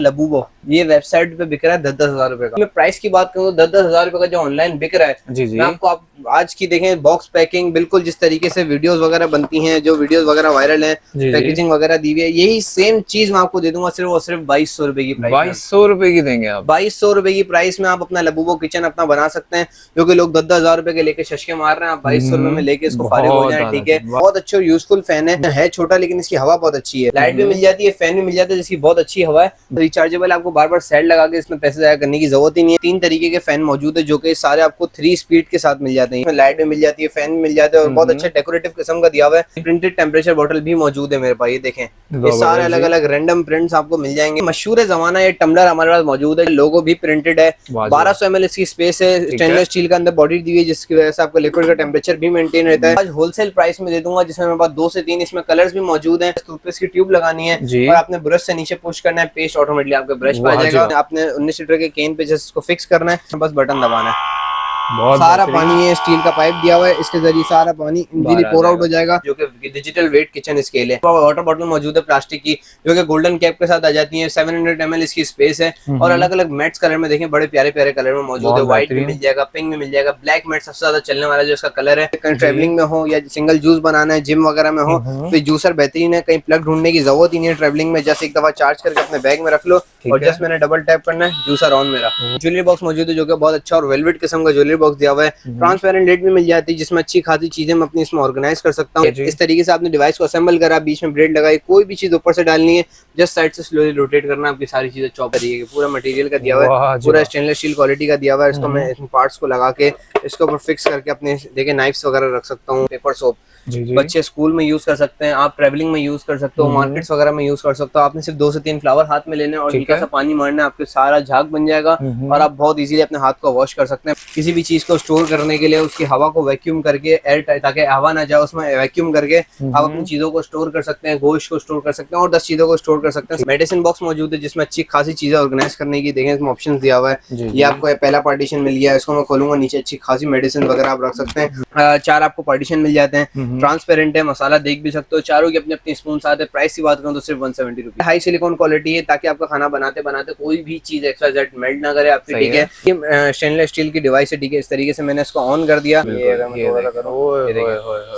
लबूबो ये वेबसाइट पे बिक रहा है 10-10 हजार रुपए का। मैं प्राइस की बात करूँ 10-10 हजार रुपए का जो ऑनलाइन बिक रहा है, जी जी। मैं आपको आज की देखें बॉक्स पैकिंग बिल्कुल जिस तरीके से वीडियोस वगैरह बनती हैं, जो वीडियोस वगैरह वायरल हैं, पैकेजिंग वगैरह दी हुई है, यही सेम चीज मैं आपको दे दूंगा सिर्फ और सिर्फ 2200 रुपए की प्राइस। 2200 रुपए की देंगे आप? 2200 रुपए की प्राइस में आप अपना लबूबो किचन अपना बना सकते हैं, जो कि लोग 10-10 हजार रुपए के लेके शशके मार रहे हैं, आप 2200 रुपए में लेके इसको फारिग हो जाए। ठीक है, बहुत अच्छा यूजफुल फैन है छोटा लेकिन इसकी हवा बहुत अच्छी है, लाइट भी मिल जाती है, फैन भी मिल जाता है जिसकी बहुत अच्छी हवा है, रिचार्जेबल। आपको बार बार सेल लगा के इसमें पैसे जाया करने की जरूरत ही नहीं है। 3 तरीके के फैन मौजूद है जो कि सारे आपको 3 स्पीड के साथ मिल जाते हैं, लाइट भी मिल जाती है, फैन भी मिल जाता है और बहुत अच्छा डेकोरेटिव किस्म का दिया हुआ है। प्रिंटेड टेम्परेचर बॉटल भी मौजूद है मेरे पास, ये देखें, ये सारे अलग अलग रैंडम प्रिंट्स आपको मिल जाएंगे। मशहूर जमाना ये टम्बलर हमारे पास मौजूद है, लोगो भी प्रिंटेड है, 1200 ml इसकी स्पेस है, स्टेनलेस स्टील का अंदर बॉडी दी हुई है जिसकी वजह से आपको लिक्विड का टेम्परेचर भी मेंटेन रहता है। आज होलसेल प्राइस में दे दूंगा जिसमें मेरे पास 2 से 3 इसमें कलर्स भी मौजूद है। टूथपेस्ट की ट्यूब लगानी है और आपने ब्रश से नीचे पुश करना है, पेस्ट ऑटोमेटिकली आपके ब्रश पे आ जाएगा। आपने 19 लीटर के केन पे जस्ट इसको फिक्स करना है, बस बटन दबाना है, सारा पानी है, स्टील का पाइप दिया हुआ है, इसके जरिए सारा पानी इजीली पोर आउट हो जाएगा, जो कि डिजिटल वेट किचन स्केल है। वाटर बॉटल मौजूद है प्लास्टिक की, जो कि गोल्डन कैप के साथ आ जाती है। 700 ml इसकी स्पेस है और अलग अलग मैट्स कलर में देखें, बड़े प्यारे प्यारे कलर में मौजूद है। व्हाइट भी मिल जाएगा, पिंक भी मिल जाएगा, ब्लैक मैट सबसे ज्यादा चलने वाला जो इसका कलर है। कहीं ट्रेवलिंग में हो या सिंगल जूस बनाना है, जिम वगैरह में हो तो जूसर बेहतरीन है, कहीं प्लग ढूंढने की जरूरत ही नहीं है ट्रेवलिंग में। जस्ट एक दफा चार्ज करके अपने बैग में रख लो और जस्ट मैंने डबल टैप करना है, जूसर ऑन मेरा। ज्वेलरी बॉक्स मौजूद है जो कि बहुत अच्छा और वेलवेट किस्म का ज्वेलरी बॉक्स दिया हुआ है। ट्रांसपेरेंट लेड भी मिल जाती है जिसमें अच्छी खासी चीजें मैं अपनी इसमें ऑर्गेनाइज कर सकता हूँ। इस तरीके से आपने डिवाइस को असेंबल करा, बीच में ब्लेड लगाई, कोई भी चीज ऊपर से डालनी है, जस्ट साइड से स्लोली रोटेट करना, आपकी सारी चीजें चॉप करिएगा। पूरा मटेरियल का दिया हुआ है, पूरा स्टेनलेस स्टील क्वालिटी का दिया हुआ है। इसको मैं इसमें पार्ट्स को लगा के इसके ऊपर फिक्स करके अपने देखिए नाइफ्स वगैरह रख सकता हूँ, पेपर सोप बच्चे स्कूल में यूज कर सकते हैं, आप ट्रैवलिंग में यूज कर सकते हो, मार्केट्स वगैरह में यूज कर सकते हो। आपने सिर्फ 2 से 3 फ्लावर हाथ में लेने और हल्का सा पानी मारना है, आपके सारा झाग बन जाएगा और आप बहुत इजीली अपने हाथ को वॉश कर सकते हैं। किसी भी चीज को स्टोर करने के लिए उसकी हवा को वैक्यूम करके एयर टाइट, ताकि हवा ना जाए, उसमें वैक्यूम करके आप अपनी चीजों को स्टोर कर सकते हैं, गोश्त को स्टोर कर सकते हैं और 10 चीजों को स्टोर कर सकते हैं। मेडिसिन बॉक्स मौजूद है जिसमें अच्छी खासी चीजें ऑर्गेनाइज करने की देखें इसमें ऑप्शन दिया हुआ है। ये आपको पहला पार्टीशन मिल गया, इसको मैं खोलूंगा, नीचे अच्छी खासी मेडिसिन वगैरह आप रख सकते हैं। 4 आपको पार्टीशन मिल जाते हैं, ट्रांसपेरेंट है, मसाला देख भी सकते हो, चारों की अपने अपने स्पून साथ है। प्राइस की बात करूं तो सिर्फ 170 रुपीज। हाई सिलिकॉन क्वालिटी है ताकि आपका खाना बनाते बनाते कोई भी चीज एक्स्ट्रा जेड मेल्ट ना करे आपकी। ठीक है, ये स्टेनलेस स्टील की डिवाइस है। ठीक है, इस तरीके से मैंने इसको ऑन कर दिया,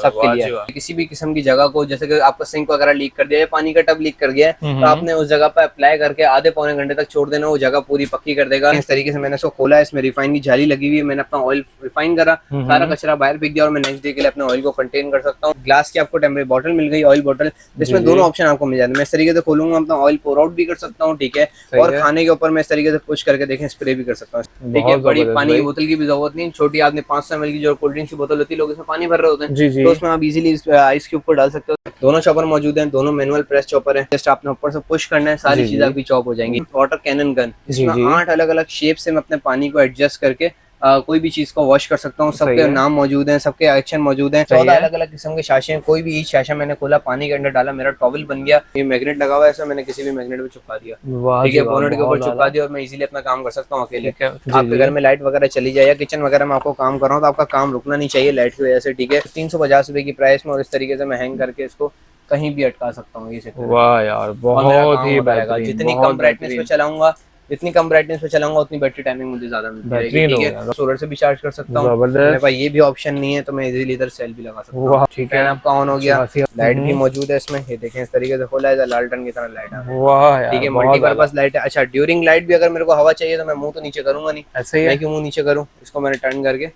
सबके लिए किसी भी किस्म की जगह को, जैसे कि आपका सिंक वगैरह लीक कर दिया या पानी का टब लीक कर गया है तो आपने उस जगह पर अप्लाई करके आधे पौने घंटे तक छोड़ देना, वो जगह पूरी पक्की कर देगा। इस तरीके से मैंने इसको खोला, इसमें रिफाइन की जाली लगी हुई है, मैंने अपना ऑयल रिफाइन करा, सारा कचरा बाहर फेंक दिया और मैं नेक्स्ट डे के लिए अपने ऑयल को कंटेन कर सकता हूँ। ग्लास की आपको टेम्परेचर बॉटल मिल गई, ऑयल बॉटल, जिसमें दोनों ऑप्शन आपको मिल जाते हैं। मैं इस तरीके से खोलूंगा, अपना ऑयल पोर आउट भी कर सकता हूँ। ठीक है, और खाने के ऊपर मैं इस तरीके से पुश करके देखें स्प्रे भी कर सकता हूँ। ठीक है, बड़ी पानी की बोतल की भी जरूरत नहीं, छोटी आपने 500 ml की जो कोल्ड ड्रिंक की बोतल होती है, लोग इसमें पानी भर रहे होते हैं, तो उसमें आप इजीली आइस क्यूब को डाल सकते हो। दोनों चॉपर मौजूद हैं, दोनों मैनुअल प्रेस चॉपर है, जस्ट आपने ऊपर से पुश करना है, सारी चीजें आपकी चॉप हो जाएंगी। वाटर कैनन गन, इसमें 8 अलग अलग शेप से मैं अपने पानी को एडजस्ट करके कोई भी चीज को वॉश कर सकता हूँ। सबके नाम मौजूद हैं, सबके एक्शन मौजूद हैं, 14 अलग अलग किस्म के शाशे हैं। कोई भी एक शाशा मैंने खोला, पानी के अंदर डाला, मेरा टॉवल बन गया। ये मैग्नेट लगा हुआ है, ऐसा मैंने किसी भी मैग्नेट पे चिपका दिया। ठीक है, बोनट के ऊपर चिपका दिया और मैं इजीली अपना काम कर सकता हूँ अकेले। आपके घर में लाइट वगैरह चली जाए या किचन वगैरह में आपको काम कर रहा हूँ तो आपका काम रुकना नहीं चाहिए लाइट की वजह से। ठीक है, 350 रुपए की प्राइस में और इस तरीके से मैं हैंग करके इसको कहीं भी अटका सकता हूँ। ये वाह यार, बहुत ही बेहतरीन। जितनी कम ब्राइटनेस पे चलाऊंगा, जितनी कम ब्राइटनेस पे चलाऊंगा उतनी बैटरी टाइमिंग मुझे ज्यादा मिलती है। ठीक है, सोलर से भी चार्ज कर सकता हूँ, मेरे पास ये भी ऑप्शन नहीं है तो मैं इजीली इधर सेल भी लगा सकता हूँ। ठीक है, आपका ऑन हो गया, लाइट भी मौजूद है इसमें, ये देखें इस तरीके से खोला है, लालटेन की तरह लाइट है। ठीक है, मल्टीपर्पज लाइट है। अच्छा, ड्यूरिंग लाइट भी अगर मेरे को हवा चाहिए तो मैं मुंह तो नीचे करूंगा नहीं, ऐसे ही मैं क्यों मुंह नीचे करूँ, इसको मैंने टर्न करके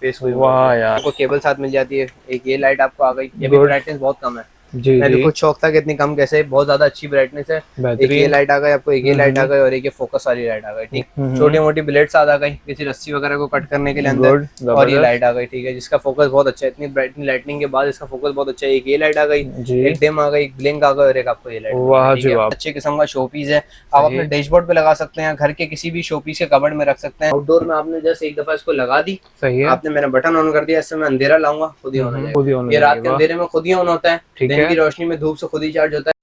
फेस को, वाह यार, आपको केबल साथ मिल जाती है। एक ये लाइट आपको आ गई, ये भी ब्राइटनेस बहुत कम है, मैं भी खुद शौक था कि इतनी कम कैसे, बहुत ज्यादा अच्छी ब्राइटनेस है। एक ये लाइट आ गई आपको, एक ये लाइट आ गई और एक ये फोकस वाली लाइट आ गई। ठीक, छोटी मोटी ब्लेड्स आ गई किसी रस्सी वगैरह को कट करने के लिए अंदर, और ये लाइट आ गई। ठीक है, जिसका फोकस बहुत अच्छा है, इतनी लाइटनिंग के बाद इसका फोकस बहुत अच्छा है। एक ये लाइट आ गई, एक डिम आ गई, एक ब्लिंक आ गई और एक आपको ये लाइट। अच्छे किस्म का शो पीस है, आप अपने डैशबोर्ड पे लगा सकते हैं, घर के किसी भी शो पीस के कबर्ड में रख सकते हैं। आउटडोर में आपने जैसे एक दफा इसको लगा दी, आपने मेरा बटन ऑन कर दिया, इससे मैं अंधेरा लाऊंगा खुद ही ऑन हो जाएगा। ये रात के अंधेरे में खुद ही ऑन होता है, दिन की रोशनी में धूप से खुद ही चार्ज होता है।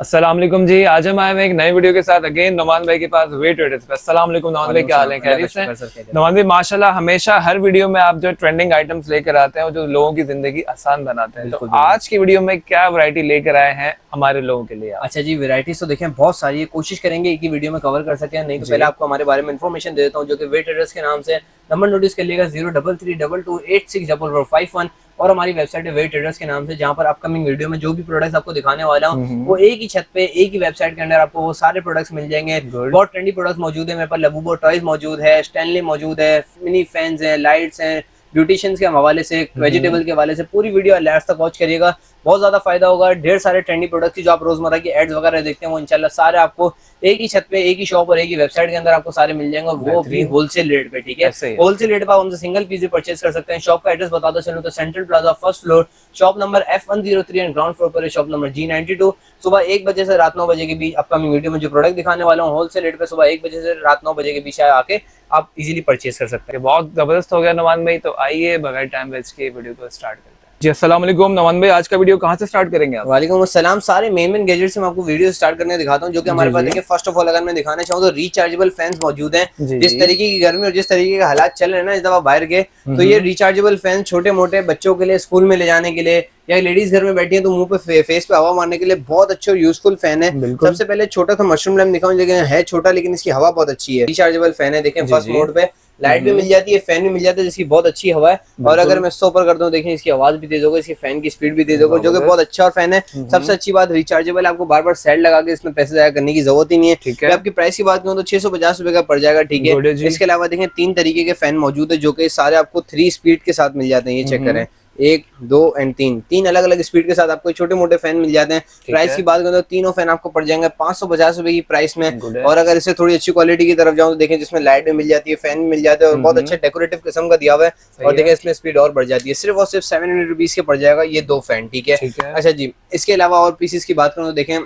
अस्सलाम वालेकुम जी। आज हम आए हैं एक नई वीडियो के साथ अगेन नौमान भाई के पास वे ट्रेडर्स पे। अस्सलाम वालेकुम नौमान भाई, क्या हाल है? खैरियत से? नौमान भाई माशाल्लाह हमेशा हर वीडियो में आप जो ट्रेंडिंग आइटम्स लेकर आते हैं और जो लोगों की जिंदगी आसान बनाते हैं, तो आज की वीडियो में क्या वैरायटी लेकर आए हैं हमारे लोगों के लिए? अच्छा जी, वैरायटीज तो देखें बहुत सारी है, कोशिश करेंगे एक ही वीडियो में कवर कर सकें। नहीं तो पहले आपको हमारे बारे में इन्फॉर्मेशन दे देता हूँ, जो कि वे ट्रेडर्स के नाम से नंबर नोटिस कर लिएगा 0332286451 और हमारी वेबसाइट है वे ट्रेडर्स के नाम से, जहाँ पर अपकमिंग वीडियो में जो भी प्रोडक्ट्स आपको दिखाने वाला हूँ वो एक ही छत पे एक ही वेबसाइट के अंदर आपको वो सारे प्रोडक्ट्स मिल जाएंगे। बहुत ट्रेंडी प्रोडक्ट्स मौजूद है मेरे पास, लबूबो टॉयज मौजूद है, स्टैनली मौजूद है, मिनी फैंस है, लाइट्स हैं, ब्यूटिशियंस के हवाले से, वेजिटेबल के हवाले से पूरी वीडियो लास्ट तक वॉच करिएगा, बहुत ज्यादा फायदा होगा। ढेर सारे ट्रेंडी प्रोडक्ट्स जो आप रोजमर्रा की एड्स वगैरह देखते हैं वो इंशाल्लाह सारे आपको एक ही छत पे एक ही शॉप और एक ही वेबसाइट के अंदर आपको सारे मिल जाएंगे, और वो भी होलसेल रेट पे। ठीक है, होलसेल रेट पे आप हमसे सिंगल पीस भी परचेज कर सकते हैं। शॉप का एड्रेस बता दो चलो तो central plaza first floor, shop number F103 and ground floor पर है शॉप नंबर G92। सुबह 1 बजे से रात 9 बजे के बीच अपकमिंग वीडियो में जो प्रोडक्ट दिखाने वाला हूँ होलसेल रेट पे सुबह 1 बजे से रात 9 बजे के बीच आके आप इजीली परचेज कर सकते हैं। बहुत जबरदस्त हो गया नौमान भाई, तो आइए बगैर टाइम वेस्ट के वीडियो को स्टार्ट करते हैं। जी अस्सलाम वालेकुम नौमान भाई, आज का वीडियो कहाँ से स्टार्ट करेंगे आप? वालेकुम अस्सलाम। सारे मेन गैजेट्स में आपको वीडियो स्टार्ट करने दिखाता हूँ, जो कि हमारे पास देखिए फर्स्ट ऑफ ऑल अगर मैं दिखाना चाहूँ तो रिचार्जेबल फैंस मौजूद हैं। जिस तरीके की गर्मी और जिस तरीके के हालात चल रहे हैं ना इस दफा बाहर के, तो ये रिचार्जेबल फैन छोटे मोटे बच्चों के लिए स्कूल में ले जाने के लिए या लेडीज घर में बैठी है तो मुंह पे फेस पे हवा मारने के लिए बहुत अच्छे और यूजफुल फैन है। सबसे पहले छोटा सा मशरूम लैम्प दिखाऊं, लेकिन है छोटा लेकिन इसकी हवा बहुत अच्छी है। रिचार्जेबल फैन है, देखें फर्स्ट मोड पे लाइट भी मिल जाती है, फैन भी मिल जाता है जिसकी बहुत अच्छी हवा है। और अगर मैं इससे ऊपर कर दूं देखें इसकी आवाज भी तेज होगी, इसकी फैन की स्पीड भी तेज होगी, जो कि बहुत अच्छा और फैन है। सबसे अच्छी बात रिचार्जेबल, आपको बार बार सेट लगा के इसमें पैसे जाया करने की जरूरत ही नहीं है। ठीक है, आपकी प्राइस की बात करूं तो 650 रुपए का पड़ जाएगा। ठीक है, इसके अलावा देखें 3 तरीके के फैन मौजूद है, जो कि सारे आपको 3 स्पीड के साथ मिल जाते हैं। ये चेक करें, 1, 2 एंड 3 अलग अलग स्पीड के साथ आपको छोटे मोटे फैन मिल जाते हैं। प्राइस की बात करें तो तीनों फैन आपको पड़ जाएंगे 550 रुपए की प्राइस में। और अगर इससे थोड़ी अच्छी क्वालिटी की तरफ जाऊं तो देखें जिसमें लाइट भी मिल जाती है, फैन भी मिल जाता है और बहुत अच्छा डेकोरेटिव किस्म का दिया हुआ है। और देखें इसमें स्पीड और बढ़ जाती है, सिर्फ और सिर्फ 700 रुपीज के पड़ जाएगा ये 2 फैन। ठीक है, अच्छा जी, इसके अलावा और पीसेस की बात करूं तो देखें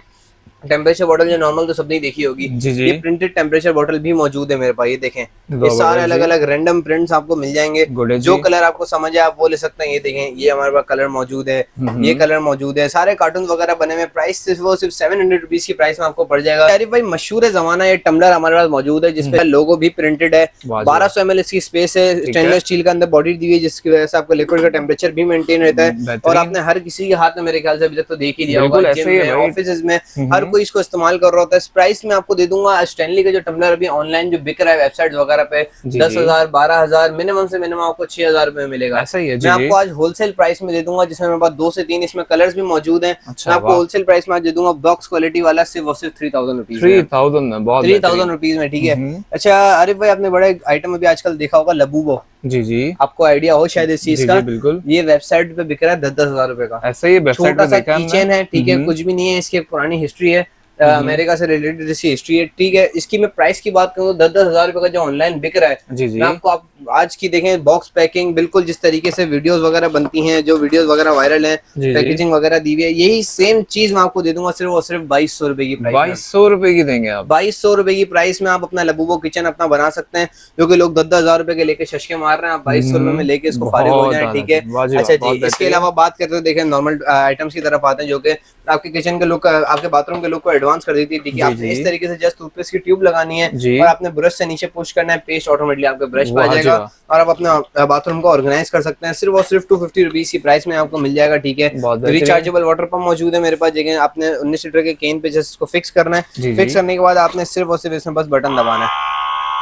टेम्परेचर बॉटल जो नॉर्मल तो सबने देखी होगी, ये प्रिंटेड टेम्परेचर बॉटल भी मौजूद है मेरे पास। ये देखें, ये सारे अलग अलग रैंडम प्रिंट्स आपको मिल जाएंगे, जो कलर आपको समझ आए आप वो ले सकते हैं। ये देखें, ये हमारे पास कलर मौजूद है, ये कलर मौजूद है, सारे कार्टून वगैरह बने हुए। प्राइस सिर्फ 700 रुपीज की प्राइस में आपको पड़ जाएगा। अरे भाई मशहूर जमाना ये टम्बलर हमारे पास मौजूद है, जिसपे लोगो भी प्रिंटेड है। 1200 ml इसकी स्पेस है, स्टेनलेस स्टील का अंदर बॉडी दी हुई है, जिसकी वजह से आपको लिक्विड का टेम्परेचर भी मेंटेन रहता है। और आपने हर किसी के हाथ में मेरे ख्याल से अभी तक तो देख ही दिया होगा, जिम में, ऑफिस में हर कोई इसको इस्तेमाल कर रहा होता है। इस प्राइस में आपको दे दूंगा स्टैनली का जो टम्बलर अभी ऑनलाइन जो बिक रहा है वेबसाइट वगैरह पे 10,000 12,000 मिनिमम से मिनिमम आपको 6,000 रुपए में मिलेगा। ऐसा ही है, मैं आपको आज होलसेल प्राइस में दे दूंगा, जिसमें मेरे पास 2 से 3 इसमें कलर्स भी मौजूद हैं। मैं आपको होलसेल प्राइस में आज दे दूंगा बॉक्स क्वालिटी वाला सिर्फ 3000 रुपीज, 3000 रुपीज में। ठीक है, अच्छा आरिफ भाई आपने बड़ा आइटम अभी आजकल देखा होगा लबूबो। जी आपको आइडिया हो शायद इस चीज का। बिल्कुल, ये वेबसाइट पे बिक रहा है 10-10 हजार रुपए का। ऐसा ही छोटा सा कीचेन है। ठीक है, कुछ भी नहीं है, इसकी एक पुरानी हिस्ट्री है, अमेरिका से रिलेटेड इसकी हिस्ट्री है। ठीक है, इसकी मैं प्राइस की बात करूँ तो 10-10 हजार रुपए का जो ऑनलाइन बिक रहा है, मैं आपको आप आज की देखें बॉक्स पैकिंग बिल्कुल जिस तरीके से वीडियोस वगैरह बनती हैं, जो वीडियोस वगैरह वायरल हैं, पैकेजिंग वगैरह दी हुई है, यही सेम चीज मैं आपको दे दूंगा सिर्फ और सिर्फ 2200 रुपए की प्राइस। 2200 रुपए की देंगे आप? 2200 रुपए की प्राइस में आप अपना लबूबो किचन अपना बना सकते हैं, जो कि लोग 10-10 हजार रुपए के लेके शशके मार रहे हैं, आप 2200 रुपए में लेके इसको फारिग हो जाए। ठीक है, अच्छा जी, इसके अलावा बात करते हैं देखें नॉर्मल आइटम्स की तरफ आते हैं, जो कि आपके किचन के लुक, आपके बाथरूम के लुक को एडवांस कर देती है। ठीक है, आपने इस तरीके से जस्ट टूथपेस्ट की ट्यूब लगानी है और आपने ब्रश से नीचे पुश करना है, पेस्ट ऑटोमेटिकली आपके ब्रश पे आ जाएगा और आप अपना बाथरूम को ऑर्गेनाइज कर सकते हैं। सिर्फ और सिर्फ 250 रुपीज की प्राइस में आपको मिल जाएगा। ठीक है, रिचार्जेबल वाटर पंप मौजूद है मेरे पास, जगह आपने 19 लीटर के केन पे जस्ट इसको फिक्स करना है। फिक्स करने के बाद आपने सिर्फ और सिर्फ इसमें बस बटन दबाना है,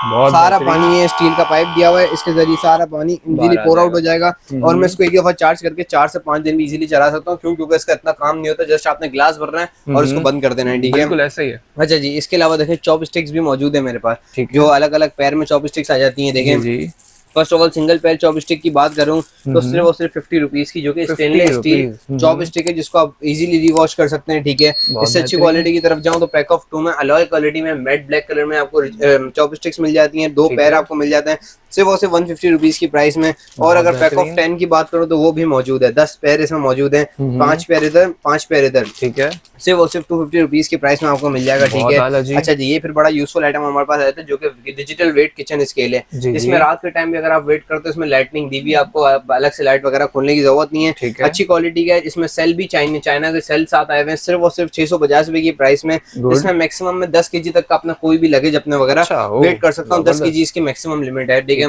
सारा पानी है, स्टील का पाइप दिया हुआ है, इसके जरिए सारा पानी इजीली पोर आउट हो जाएगा। और मैं इसको एक दफा चार्ज करके 4 से 5 दिन भी इजीली चला सकता हूँ, क्योंकि इसका इतना काम नहीं होता, जस्ट आपने ग्लास भरना है और इसको बंद कर देना है। ठीक है, बिल्कुल ऐसा ही है। अच्छा जी, इसके अलावा देखें चॉप स्टिक्स भी मौजूद है मेरे पास, जो अलग अलग पैर में चॉप स्टिक्स आ जाती है। देखें फर्स्ट ऑफ ऑल सिंगल पैर चॉपस्टिक की बात करूं तो सिर्फ और सिर्फ 50 रुपीज की, जो कि स्टेनलेस स्टील चॉपस्टिक है, जिसको आप इजीली रिवॉश कर सकते हैं। ठीक है, इससे अच्छी क्वालिटी की तरफ जाऊं तो पैक ऑफ 2 में अलॉय क्वालिटी में मैट ब्लैक कलर में आपको चॉपस्टिक्स मिल जाती हैं, 2 पैर आपको मिल जाते हैं। सिर्फ और सिर्फ 150 रुपीज की प्राइस में। और अगर पैक ऑफ 10 की बात करो तो वो भी मौजूद है, 10 पेयर इसमें मौजूद है, 5 पेयर इधर 5 पेयर इधर, ठीक है, सिर्फ और सिर्फ 250 रुपीज की प्राइस में आपको मिल जाएगा, ठीक है। अच्छा जी, ये फिर बड़ा यूजफुल आइटम हमारे पास रहता है जो कि डिजिटल वेट किचन स्केल है, इसमें रात के टाइम भी अगर आप वेट करते हो इसमें लाइटनिंग दी हुई है, आपको अलग से लाइट वगैरह खोलने की जरूरत नहीं है, अच्छी क्वालिटी का है। इसमें सेल भी चाइना के सेल साथ आए हुए हैं, सिर्फ और सिर्फ 650 रुपए की प्राइस में। इसमें मैक्सिमम में 10 kg तक का अपना कोई भी लगेज अपने वगैरह वेट कर सकता हूँ, 10 kg इसकी मैक्सिमम लिमिट है, ठीक है।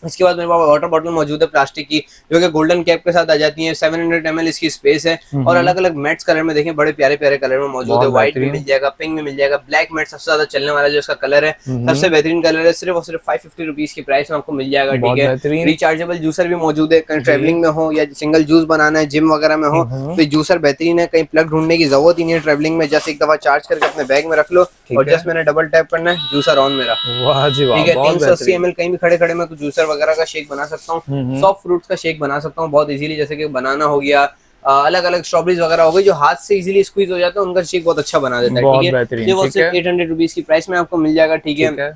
इसके बाद मेरे पास वाटर बॉटल मौजूद है प्लास्टिक की, जो कि गोल्डन कैप के साथ आ जाती है, 700 ml इसकी स्पेस है, और अलग अलग मैट्स कलर में देखें, बड़े प्यारे प्यारे कलर में मौजूद है, व्हाइट भी मिल जाएगा, पिंक में मिल जाएगा, ब्लैक मैट सबसे ज्यादा चलने वाला जो इसका कलर है, सबसे बेहतरीन कलर है, सिर्फ और सिर्फ 550 रुपीज की प्राइस में आपको मिल जाएगा, ठीक है। रिचार्जेबल जूसर भी मौजूद है, कहीं ट्रेवलिंग में हो या सिंगल जूस बनाना है, जिम वगैरह में हो तो जूसर बेहतरीन है, कहीं प्लग ढूंढने की जरूरत ही नहीं है ट्रेवलिंग में, जस्ट एक दफा चार्ज करके अपने बैग में रख लो और जस्ट मैंने डबल टैप करना है, जूसर ऑन मेरा, ठीक है। 380 ml कहीं भी खड़े खड़े में तो जूसर वगैरह का शेक बना सकता हूँ, सॉफ्ट फ्रूट्स का शेक बना सकता हूँ बहुत इजीली, जैसे कि बनाना हो गया, अलग अलग स्ट्रॉबेरीज वगैरह हो गई जो हाथ से इजीली स्क्वीज हो जाता है, उनका शेक बहुत अच्छा बना देता है, ठीक है। ये वो सिर्फ 800 रुपीज की प्राइस में आपको मिल जाएगा, ठीक है।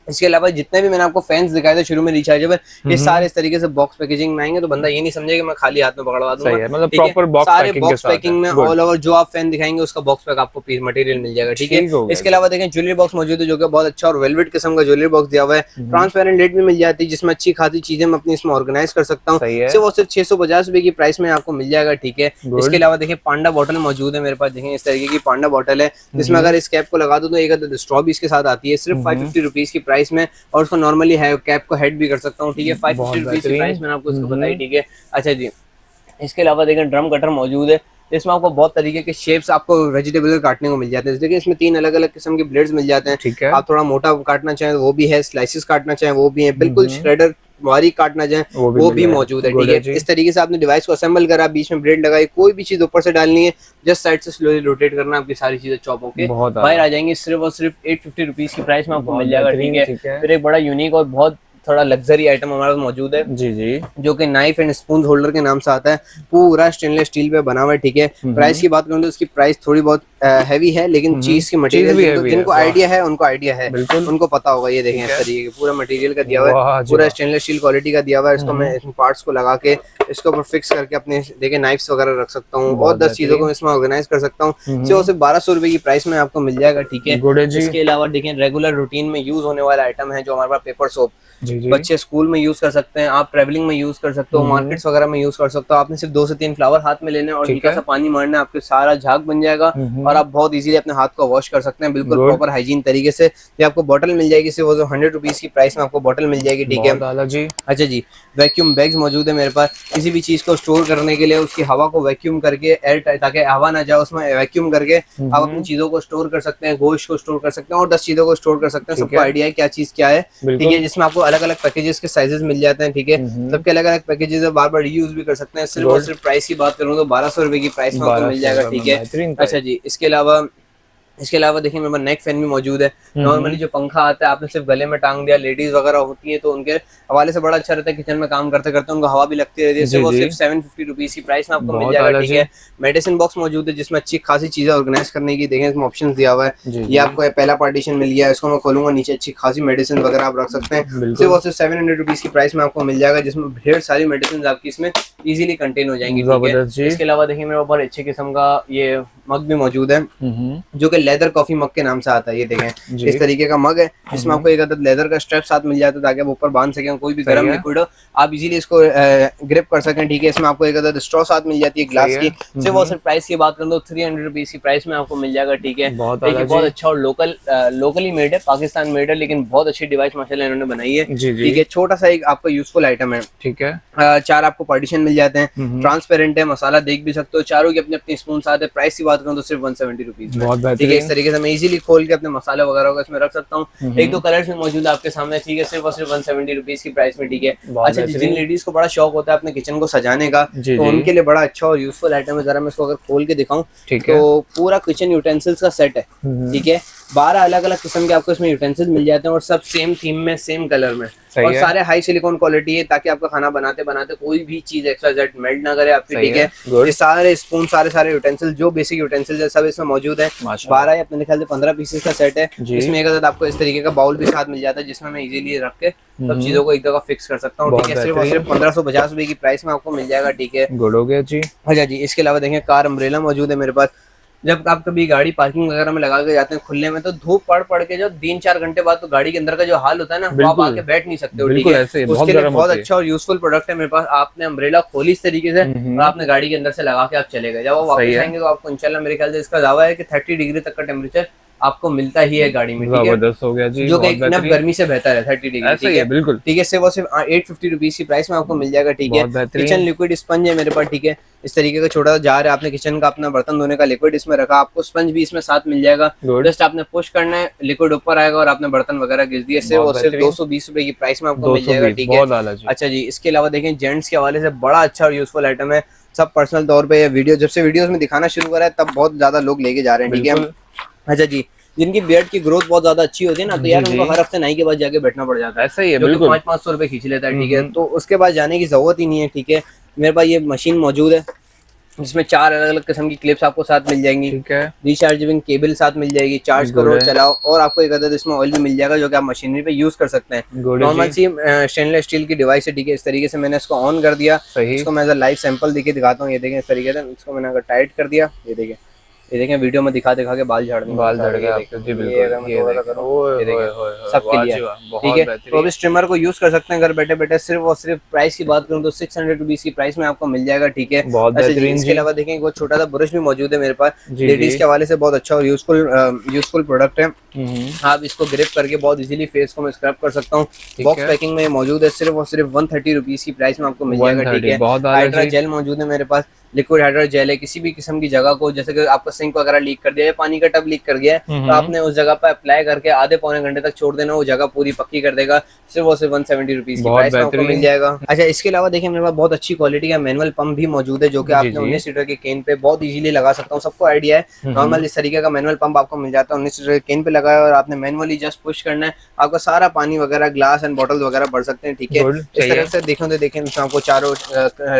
इसके अलावा जितने भी मैंने आपको फैंस दिखाए थे शुरू में रिचार्जेबल, ये सारे इस तरीके से बॉक्स पैकेजिंग में आएंगे, तो बंदा ये नहीं समझेगा मैं खाली हाथ में पकड़वा दूंगा, मतलब प्रॉपर बॉक्स सारे बॉक्स पैकिंग में ऑल ओवर जो आप फैन दिखाएंगे उसका बॉक्स पैक आपको मटेरियल मिल जाएगा, ठीक है। इसके अलावा देखें ज्वेलरी बॉक्स मौजूद है जो कि बहुत अच्छा और वेलवेट किस्म का ज्वेलरी बॉक्स दिया हुआ है, ट्रांसपेरेंट लिड भी मिल जाती है जिसमें अच्छी खासी चीजें मैं अपनी इसमें ऑर्गेनाइज कर सकता हूँ, सिर्फ और सिर्फ 650 रुपए की प्राइस में आपको मिल जाएगा, ठीक है। इसके अलावा देखिए पांडा बॉटल मौजूद है मेरे पास, देखें इस तरीके की पांडा बॉटल है जिसमें अगर इस कैप को लगा दो तो एक अदद स्ट्रॉ भी इसके साथ आती है, सिर्फ 550 रुपीज की प्राइस में, और नॉर्मली है कैप को हेड भी कर सकता हूँ, ठीक है। 550 रुपीज की प्राइस मैंने आपको इसको बताई, ठीक है। अच्छा जी, इसके अलावा देखें ड्रम कटर मौजूद है, इसमें आपको बहुत तरीके के शेप्स आपको वेजिटेबल काटने को मिल जाते हैं, देखिए इसमें 3 अलग अलग किस्म के ब्लेड्स मिल जाते हैं, ठीक है। आप थोड़ा मोटा काटना चाहें वो भी है, स्लाइसेस काटना चाहें वो भी है, बिल्कुल श्रेडर बारीक काटना चाहें वो भी मौजूद है, ठीक है। इस तरीके से आपने डिवाइस को असेंबल करा, बीच में ब्लेड लगाई, कोई भी चीज ऊपर से डालनी है, जस्ट साइड से स्लोली रोटेट करना, आपकी सारी चीजें चॉप होके बाहर आ जाएंगी, सिर्फ और सिर्फ 850 रुपीज की प्राइस में आपको मिल जाएगा, ठीक है। फिर एक बड़ा यूनिक और बहुत थोड़ा लग्जरी आइटम हमारे पास मौजूद है, जी जी, जो कि नाइफ एंड स्पून होल्डर के नाम से आता है, पूरा स्टेनलेस स्टील पे बना हुआ है, ठीक है। प्राइस की बात करूं तो उसकी प्राइस थोड़ी बहुत हैवी है, लेकिन चीज की मटेरियल जिनको आइडिया है उनको आइडिया है, उनको पता होगा। ये देखें इस तरीके के पूरा मटेरियल का दिया हुआ है, पूरा स्टेनलेस स्टील क्वालिटी का दिया हुआ है, इसको मैं इन पार्ट्स को लगा के इसके ऊपर फिक्स करके अपने देखिए नाइफ्स वगैरह रख सकता हूँ, और 10 चीजों को इसमें ऑर्गेनाइज कर सकता हूँ, सिर्फ 1200 रुपए की प्राइस में आपको मिल जाएगा, ठीक है। इसके अलावा देखिए रेगुलर रूटीन में यूज होने वाला आइटम है जो हमारे पास पेपर सोप, बच्चे स्कूल में यूज कर सकते हैं, आप ट्रेवलिंग में यूज कर सकते हो, मार्केट्स वगैरह में यूज कर सकते हो। आपने सिर्फ 2 से 3 फ्लावर हाथ में लेने और हल्का सा पानी मारना, आपके सारा झाग बन जाएगा और आप बहुत इजीली अपने हाथ को वॉश कर सकते हैं, बिल्कुल प्रॉपर हाइजीन तरीके से। ये आपको बोतल मिल जाएगी, सिर्फ 100 रुपीज की प्राइस में आपको बोतल मिल जाएगी, ठीक है। अच्छा जी, वैक्यूम बैग्स मौजूद है मेरे पास, किसी भी चीज को स्टोर करने के लिए उसकी हवा को वैक्यूम करके एयर टाइट, ताकि हवा ना जाए उसमें, वैक्यूम करके आप अपनी चीजों को स्टोर कर सकते हैं, गोश्त को स्टोर कर सकते हैं और 10 चीजों को स्टोर कर सकते हैं। सबको आइडिया है क्या चीज क्या है, ठीक है। जिसमें आपको अलग अलग पैकेजेस के साइजेस मिल जाते हैं, ठीक है। सबके अलग अलग पैकेजेस है, बार बार रीयूज भी कर सकते हैं। सिर्फ और सिर्फ प्राइस की बात करूँ तो 1200 रुपए की प्राइस में आपको मिल जाएगा, ठीक है। अच्छा जी, इसके अलावा देखिए मेरे पास नेक फैन भी मौजूद है। नॉर्मली जो पंखा आता है आपने सिर्फ गले में टांग दिया, लेडीज वगैरह होती है तो उनके हवाले से बड़ा अच्छा रहता है, किचन में काम करते करते उनको हवा भी लगती रहती है। सिर्फ 750 रुपीज की प्राइस में आपको मिल जाएगा, ठीक है। मेडिसिन बॉक्स मौजूद है जिसमें अच्छी खासी चीजें ऑर्गेनाइज करने की, देखें इसमें ऑप्शन दिया हुआ है। ये आपको पहला पार्टीशन मिल गया, इसको मैं खोलूंगा, नीचे अच्छी खासी मेडिसिन वगैरह आप रख सकते हैं। सिर्फ 700 रुपीज की प्राइस में आपको मिल जाएगा, जिसमें ढेर सारी मेडिसिन आपकी इसमें इजीली कंटेन हो जाएंगी, ठीक है। इसके अलावा देखिए मेरे पास अच्छे किस्म का ये मग भी मौजूद है जो कि लेदर कॉफी मग के नाम से आता है। ये देखें इस तरीके का मग है, इसमें आपको एक अदद लेदर का स्ट्रैप साथ मिल जाता है ताकि आप ऊपर बांध सकें, कोई भी गर्म लिक्विड हो आप इजीली इसको ग्रिप कर सकें, ठीक है। इसमें आपको एक अदद स्ट्रॉ साथ मिल जाती है ग्लास की। सिर्फ और सिर्फ प्राइस की बात करूं तो 300 रुपीज की प्राइस में आपको मिल जाएगा, ठीक है। बहुत अच्छा और लोकली मेड है, पाकिस्तान मेड है, लेकिन बहुत अच्छी डिवाइस माशाल्लाह इन्होंने बनाई है, ठीक है। छोटा सा एक आपका यूजफुल आइटम है, ठीक है। 4 आपको पार्टीशन मिल जाते हैं, ट्रांसपेरेंट है, मसाला देख भी सकते हो, चारों की अपने अपनी स्पून साथ है। प्राइस की बात करूं तो सिर्फ 170 रुपीज, ठीक है। इस तरीके से मैं इजीली खोल के अपने मसाले वगैरह को इसमें रख सकता हूँ। 1-2 कलर्स में मौजूद है आपके सामने, ठीक है। सिर्फ और सिर्फ 170 रुपीज की प्राइस में, ठीक है। अच्छा, जिन लेडीज को बड़ा शौक होता है अपने किचन को सजाने का, तो उनके लिए बड़ा अच्छा और यूजफुल आइटम है। जरा मैं इसको अगर खोल के दिखाऊं तो पूरा किचन यूटेंसिल्स का सेट है, ठीक है। 12 अलग अलग किस्म के आपको इसमें यूटेंसिल्स मिल जाते हैं और सब सेम थीम में, सेम कलर में, और है। सारे हाई सिलिकॉन क्वालिटी है, ताकि आपका खाना बनाते बनाते कोई भी चीज XYZ मेल्ट ना करे आपकी, ठीक है। Good. ये सारे स्पून, सारे यूटेंसिल जो बेसिक यूटेंसिल्स है सब इसमें मौजूद है। 12 या अपने ख्याल से 15 पीसेस का सेट है। इसमें एक अदद आपको इस तरीके का बाउल भी साथ मिल जाता है, जिसमें मैं इजीली रख के सब चीजों को एक जगह फिक्स कर सकता हूँ, ठीक है। सिर्फ और सिर्फ 1550 रुपए की प्राइस में आपको मिल जाएगा, ठीक है। गुड हो गया जी। अच्छा जी, इसके अलावा देखें कार अम्ब्रेला मौजूद है मेरे पास। जब आप कभी गाड़ी पार्किंग वगैरह में लगा के जाते हैं खुले में, तो धूप पड़ के जो 3-4 घंटे बाद तो गाड़ी के अंदर का जो हाल होता है ना, वो आप आके बैठ नहीं सकते हो, ठीक है। उसके लिए बहुत अच्छा और यूजफुल प्रोडक्ट है मेरे पास। आपने अम्ब्रेला खोली इस तरीके से और आपने गाड़ी के अंदर से लगा के आप चले गए, जब वो वापस आएंगे तो आपको इंशाल्लाह मेरे ख्याल से इसका दावा है कि 30 डिग्री तक का टेम्परेचर आपको मिलता ही है गाड़ी में, ठीक है। जबरदस्त हो गया जी, जो कि इतना गर्मी से बेहतर है 30 डिग्री, ठीक है। बिल्कुल ठीक है, सिर्फ और सिर्फ 850 रुपीज की प्राइस में आपको मिल जाएगा, ठीक है। किचन लिक्विड स्पंज है मेरे पास, ठीक है। इस तरीके का छोटा सा जार है, आपने किचन का अपना बर्तन धोने का लिक्विड इसमें रखा, आपको स्पंज भी इसमें साथ मिल जाएगा। जस्ट आपने पुश करना है, लिक्विड ऊपर आएगा और आपने बर्तन वगैरह घिस दिए। सिर्फ और सिर्फ 220 रुपए की प्राइस में आपको मिल जाएगा, ठीक है। अच्छा जी, इसके अलावा देखें जेंट्स के हवाले से बड़ा अच्छा और यूजफुल आइटम है। सब पर्सनल तौर पे वीडियो जब से वीडियोस में दिखाना शुरू करा है तब बहुत ज्यादा लोग लेके जा रहे हैं, ठीक है। अच्छा जी, जिनकी बियर्ड की ग्रोथ बहुत ज्यादा अच्छी होती है ना, तो यार उनको हर हफ्ते नाई के पास जाके बैठना पड़ जाता है, ऐसा ही है, बिल्कुल 500-500 रुपए खींच लेता है, ठीक है। तो उसके पास जाने की जरूरत ही नहीं है, ठीक है। मेरे पास ये मशीन मौजूद है जिसमें 4 अलग अलग किस्म की क्लिप्स आपको साथ मिल जाएंगी, ठीक है। रिचार्जिंग केबल साथ मिल जाएगी, चार्ज करो चलाओ, और आपको एक अदद इसमें ऑयल भी मिल जाएगा जो कि आप मशीनरी पे यूज कर सकते हैं। नॉर्मल सी स्टेनलेस स्टील की डिवाइस है, ठीक है। इस तरीके से मैंने इसको ऑन कर दिया, इसको मैं लाइव सैंपल देके दिखाता हूँ। ये देखें इस तरीके से इसको मैंने अगर टाइट कर दिया, ये देखें, ये देखें वीडियो में दिखा के बाल झाड़ देंगे, बाल झड़ गए आपके जी, बिल्कुल। ये सबके लिए, ठीक है। तो अभी स्ट्रिमर को यूज कर सकते हैं घर बैठे बैठे। सिर्फ और सिर्फ प्राइस की बात करूं तो 600 रुपीज की प्राइस में आपको मिल जाएगा, ठीक है। इसके अलावा देखें वो छोटा सा ब्रश भी मौजूद है मेरे पास, लेडीज के हवाले से बहुत अच्छा और यूजफुल प्रोडक्ट है। आप इसको ग्रिप करके बहुत इजीली फेस को मैं स्क्रब कर सकता हूँ। बॉक्स पैकिंग में मौजूद है, सिर्फ और सिर्फ 130 रुपीज की प्राइस में आपको मिल जाएगा, ठीक है। हाइड्रा जेल मौजूद है मेरे पास, लिक्विड हाइड्रा जेल है। किसी भी किस्म की जगह को, जैसे कि आपका सिंक वगैरह लीक कर दिया है, पानी का टब लीक कर गया है, तो आपने उस जगह पर अप्लाई करके आधे पौने घंटे तक छोड़ देना, वो जगह पूरी पक्की कर देगा। सिर्फ और सिर्फ 170 रुपीज की प्राइस में आपको मिल जाएगा। अच्छा, इसके अलावा देखिए मेरे पास बहुत अच्छी क्वालिटी का मैनुअल पंप भी मौजूद है, जो कि आपने 19 लीटर के केन पे बहुत इजीली लगा सकता हूँ। सबको आइडिया है, नॉर्मल इस तरीके का मैनुअल पंप आपको मिल जाता है। 19 लीटर के केन पे लगाया और आपने मैनुअली जस्ट पुश करना है, आपका सारा पानी वगैरह, ग्लास एंड बॉटल वगैरह भर सकते हैं, ठीक है। इस तरह से देखें तो देखें इसमें आपको चारों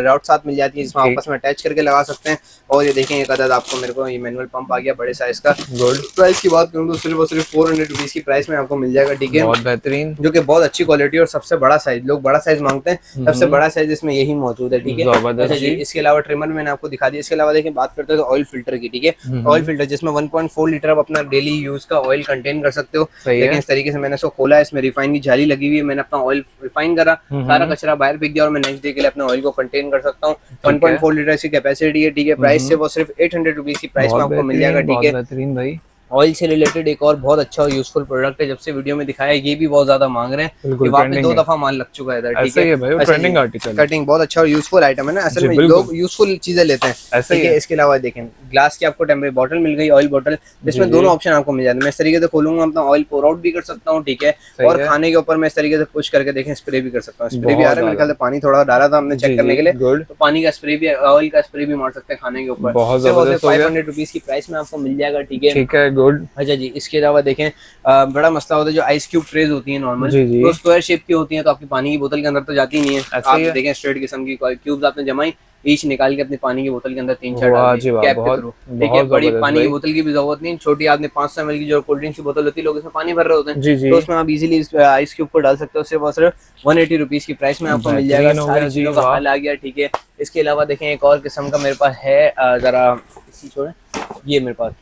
रॉड साथ मिल जाती है, जिसमें आपस में अटैच करके लगा सकते हैं। और ये देखें एक अदद आपको मेरे को ये मैनुअल पंप आ गया बड़े साइज का। प्राइस की बात करूँ तो सिर्फ और सिर्फ 400 रुपीज की प्राइस में आपको मिल जाएगा, ठीक है। बहुत बेहतरीन, जो कि बहुत अच्छी क्वालिटी और सबसे बड़ा साइज, लोग बड़ा साइज मांगते हैं, सबसे बड़ा साइज इसमें यही मौजूद है, ठीक है। अच्छा जी, इसके अलावा ट्रिमर मैंने आपको दिखा दिया। इसके अलावा देखिए बात करते हैं तो ऑयल फिल्टर की, ठीक है। ऑयल फिल्टर जिसमें 1.4 लीटर आप अपना डेली यूज का ऑयल कंटेन कर सकते हो। लेकिन इस तरीके से मैंने इसको खोला है, इसमें रिफाइन की जाली लगी हुई है, मैंने अपना ऑयल रिफाइन करा, सारा कचरा बाहर फेंक दिया और मैं नेक्स्ट डे के लिए अपने ऑयल को कंटेन कर सकता हूँ। 1.4 लीटर की कैपेसिटी है, ठीक है। प्राइस से वो सिर्फ 800 रुपीज की प्राइस में आपको मिल जाएगा, ठीक है। बेहतरीन भाई। ऑयल से रिलेटेड एक और बहुत अच्छा और यूजफुल प्रोडक्ट है, जब से वीडियो में दिखाया ये भी बहुत ज्यादा मांग रहे हैं, वहाँ पे 2 दफा माल लग चुका है इधर, ठीक है। ट्रेंडिंग आर्टिकल, कटिंग बहुत अच्छा और यूजफुल आइटम है ना, असल में लोग यूजफुल चीजें लेते हैं, ठीक है। इसके अलावा देखें ग्लास की आपको टेम्परेचर बॉटल मिल गई, ऑयल बॉटल, जिसमें दोनों ऑप्शन आपको मिल जाते हैं। मैं इस तरीके से खोलूंगा, अपना ऑयल पोर आउट भी कर सकता हूँ, ठीक है। और खाने के ऊपर मैं इस तरीके से पुश करके देखें स्प्रे भी कर सकता हूँ। स्प्रे भी आ रहा है मेरे ख्याल से, पानी थोड़ा डाला था हमने चेक करने के लिए, तो पानी का स्प्रे भी, ऑयल का स्प्रे भी मार सकते हैं खाने के ऊपर। 500 रुपीज की प्राइस में आपको मिल जाएगा, ठीक है, ठीक है। गुड। अच्छा जी, इसके अलावा देखें बड़ा मसला होता है जो आइस क्यूब ट्रेज होती है नॉर्मल, तो स्क्वायर शेप की होती है, तो आपकी पानी की बोतल के अंदर तो जाती नहीं है। आप देखें स्ट्रेट किस्म की क्यूब्स आपने जमाई, ईच निकाल के अपनी पानी की बोतल के अंदर 3-4 डाल दी कैप के थ्रू, ठीक है। बड़ी पानी की बोतल की भी जरूरत नहीं, छोटी आपने 500 ml की जो कोल्ड ड्रिंक की बोतल होती है, लोग इसमें पानी भर रहे होते हैं, तो उसमें आप इजीली आइस क्यूब को डाल सकते हो। सिर्फ और सिर्फ 180 रुपीज की प्राइस में आपको मिल जाएगा। सारी चीजों का हाल आ गया, ठीक है। इसके अलावा देखें एक और किस्म का मेरे पास है, जरा इसी छोड़े, ये मेरे पास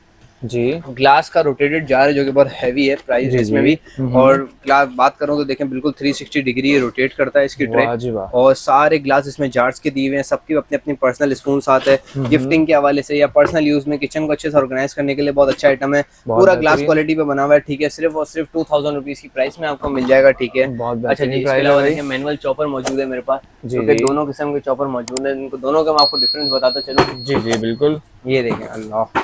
जी ग्लास का रोटेटेड जार है, जो कि बहुत हैवी है प्राइस इसमें भी। और ग्लास बात करूं तो देखें बिल्कुल 360 डिग्री रोटेट करता है इसकी ट्रे, और सारे ग्लास इसमें जार्स के दिए हुए हैं, सबकी अपनी अपनी पर्सनल स्पून साथ है। गिफ्टिंग के हवाले से या पर्सनल यूज में किचन को अच्छे से ऑर्गेनाइज करने के लिए बहुत अच्छा आइटम है, पूरा ग्लास क्वालिटी पे बना हुआ है, ठीक है। सिर्फ और सिर्फ 2000 रुपीज की प्राइस में आपको मिल जाएगा, ठीक है। अच्छा जी, इसके अलावा देखिए मैनुअल चॉपर मौजूद है मेरे पास, क्योंकि दोनों किस्म के चॉपर मौजूद है, इनको दोनों का मैं आपको डिफरेंस बताता चलूं। जी जी बिल्कुल, ये देखें, अल्लाह,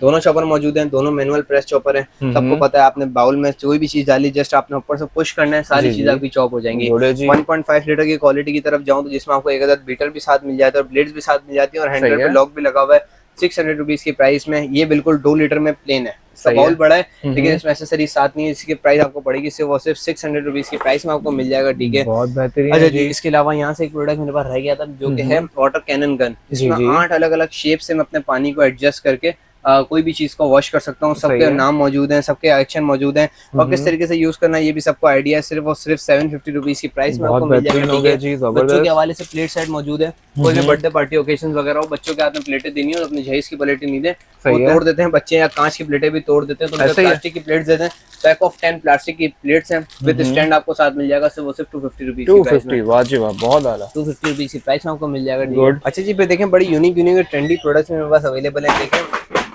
दोनों चॉपर मौजूद हैं, दोनों मैनुअल प्रेस चॉपर हैं। सबको पता है, आपने बाउल में कोई भी चीज डाली, जस्ट आपने ऊपर से पुश करना है, सारी चीज आपकी चॉप हो जाएंगी। 1.5 लीटर की क्वालिटी की तरफ जाऊं तो जिसमें आपको एक अदद बीटर भी साथ मिल जाता है और ब्लेड्स भी साथ मिल जाती है, और हैंडल पे लॉक भी लगा हुआ है। 600 रुपीज की प्राइस में। ये बिल्कुल 2 लीटर में प्लेन है, इसका सही बाउल है। बड़ा है, लेकिन इसमें एक्सेसरीज साथ नहीं है। इसकी प्राइस आपको पड़ेगी सिर्फ और सिर्फ 600 रुपीज की प्राइस में आपको मिल जाएगा, ठीक है। बहुत बेहतरीन अच्छा है जी, इसके अलावा यहाँ से एक प्रोडक्ट मेरे पास रह गया था जो कि है वाटर कैनन गन। इसमें 8 अलग अलग शेप से मैं अपने पानी को एडजस्ट करके कोई भी चीज को वॉश कर सकता हूँ। सबके नाम मौजूद हैं, सबके एक्शन मौजूद हैं, और किस तरीके से यूज करना है ये भी सबको आइडिया है। सिर्फ और सिर्फ 750 रुपीज की प्राइस में आपको मिल जाएगा, ठीक है। बच्चों के हवाले से प्लेट सेट मौजूद है, कोई भी बर्थडे पार्टी ओकेजन वगैरह हो, बच्चों के हाथ में प्लेटें देनी हो, अपनी जहेज की प्लेटें नहीं दे, वो तोड़ देते हैं बच्चे, या कांच की प्लेटें भी तोड़ देते हैं, तो प्लास्टिक की प्लेट्स देते हैं। पैक ऑफ 10 प्लास्टिक की प्लेट्स हैं विद स्टैंड आपको साथ मिल जाएगा, सिर्फ 250 रुपीज की प्राइस में। 250 रुपीज की प्राइस में आपको मिल जाएगा। अच्छा जी, पे देखें बड़ी यूनिक ट्रेंडी प्रोडक्ट्स मेरे पास अवेलेबल है। देखें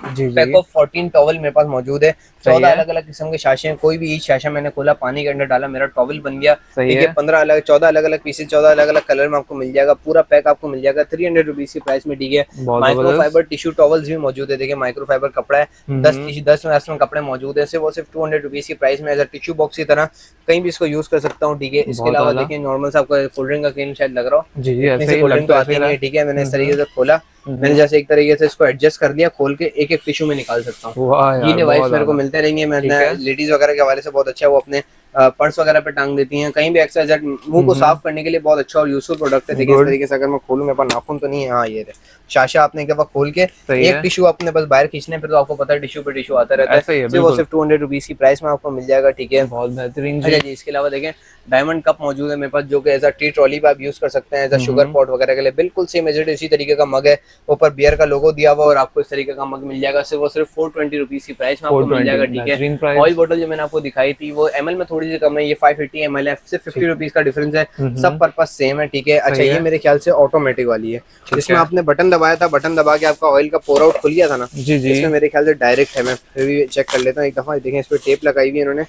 पैक ऑफ 14 टॉवल मेरे पास मौजूद है। 14 अलग अलग किस्म के शाशे हैं, कोई भी एक शाशा मैंने खोला, पानी के अंदर डाला, मेरा टॉवल बन गया, ठीक है। 14 अलग अलग पीसेस 14 अलग अलग कलर में आपको मिल जाएगा। पूरा पैक आपको मिल जाएगा 300 रुपीज की प्राइस में, ठीक है। माइक्रोफाइबर टिश्यू टॉवल्स भी मौजूद है। देखिए माइक्रोफाइबर कपड़ा है, 10 में कपड़े मौजूद है, सिर्फ 200 रुपीज की प्राइस में। एज अ टिश्यू बॉक्स की तरह कहीं भी इसको यूज कर सकता हूँ, ठीक है। इसके अलावा देखिए नॉर्मल सा आपको कोल्ड ड्रिंक का क्रीम शायद लग रहा हो, कोल्ड ड्रिंक तो आती नहीं है, ठीक है। मैंने इस तरीके से खोला, मैंने जैसे एक तरीके से इसको एडजस्ट कर दिया, खोल के एक एक टिश्यू में निकाल सकता हूँ। ये डिवाइस मेरे को मिलते रहेंगे, मैं लेडीज वगैरह के हवाले से बहुत अच्छा है, वो अपने पर्स वगैरह पे टांग देती हैं, कहीं भी एक्सरसाइज मुंह को साफ करने के लिए बहुत अच्छा और यूजफुल प्रोडक्ट है। देखिए इस तरीके से अगर मैं खोलूं, मेरे पास नाखून तो नहीं है, हाँ ये शाशा आपने एक दफा खोल के एक टिश्यू अपने बस बाहर खींचने, फिर तो आपको पता है टिश्यू पे टिश्यू आता रहता है। वो सिर्फ 200 रुपीज की प्राइस में आपको मिल जाएगा, ठीक है। बहुत बेहतरीन जी। इसके अलावा देखें डायमंड कप मौजूद है मेरे पास, जो कि एज अ टी ट्रॉली पे आप यूज कर सकते हैं, एज अ शुगर पॉट वगैरह के लिए। बिल्कुल सेम एज इसी तरीके का मग है, ऊपर बियर का लोगो दिया हुआ और आपको इस तरीके का मग मिल जाएगा, सिर्फ 420 रुपीज की प्राइस में आपको मिल जाएगा, ठीक है। ऑयल बोतल जो मैंने आपको दिखाई थी वो ml में थोड़ी सी कम है, ये 580 ml है, सिर्फ 50 रुपीज का डिफरेंस है, सब पर्पस सेम है, ठीक है। अच्छा ये मेरे ख्याल से ऑटोमेटिक वाली है, जिसमें आपने बटन दबाया था, बटन दबा के आपका ऑयल का पोर आउट खुल गया था ना, इसमें मेरे ख्याल से डायरेक्ट है। मैं फिर भी चेक कर लेता हूँ एक दफा। देखें इस पे टेप लगाई हुई है इन्होंने,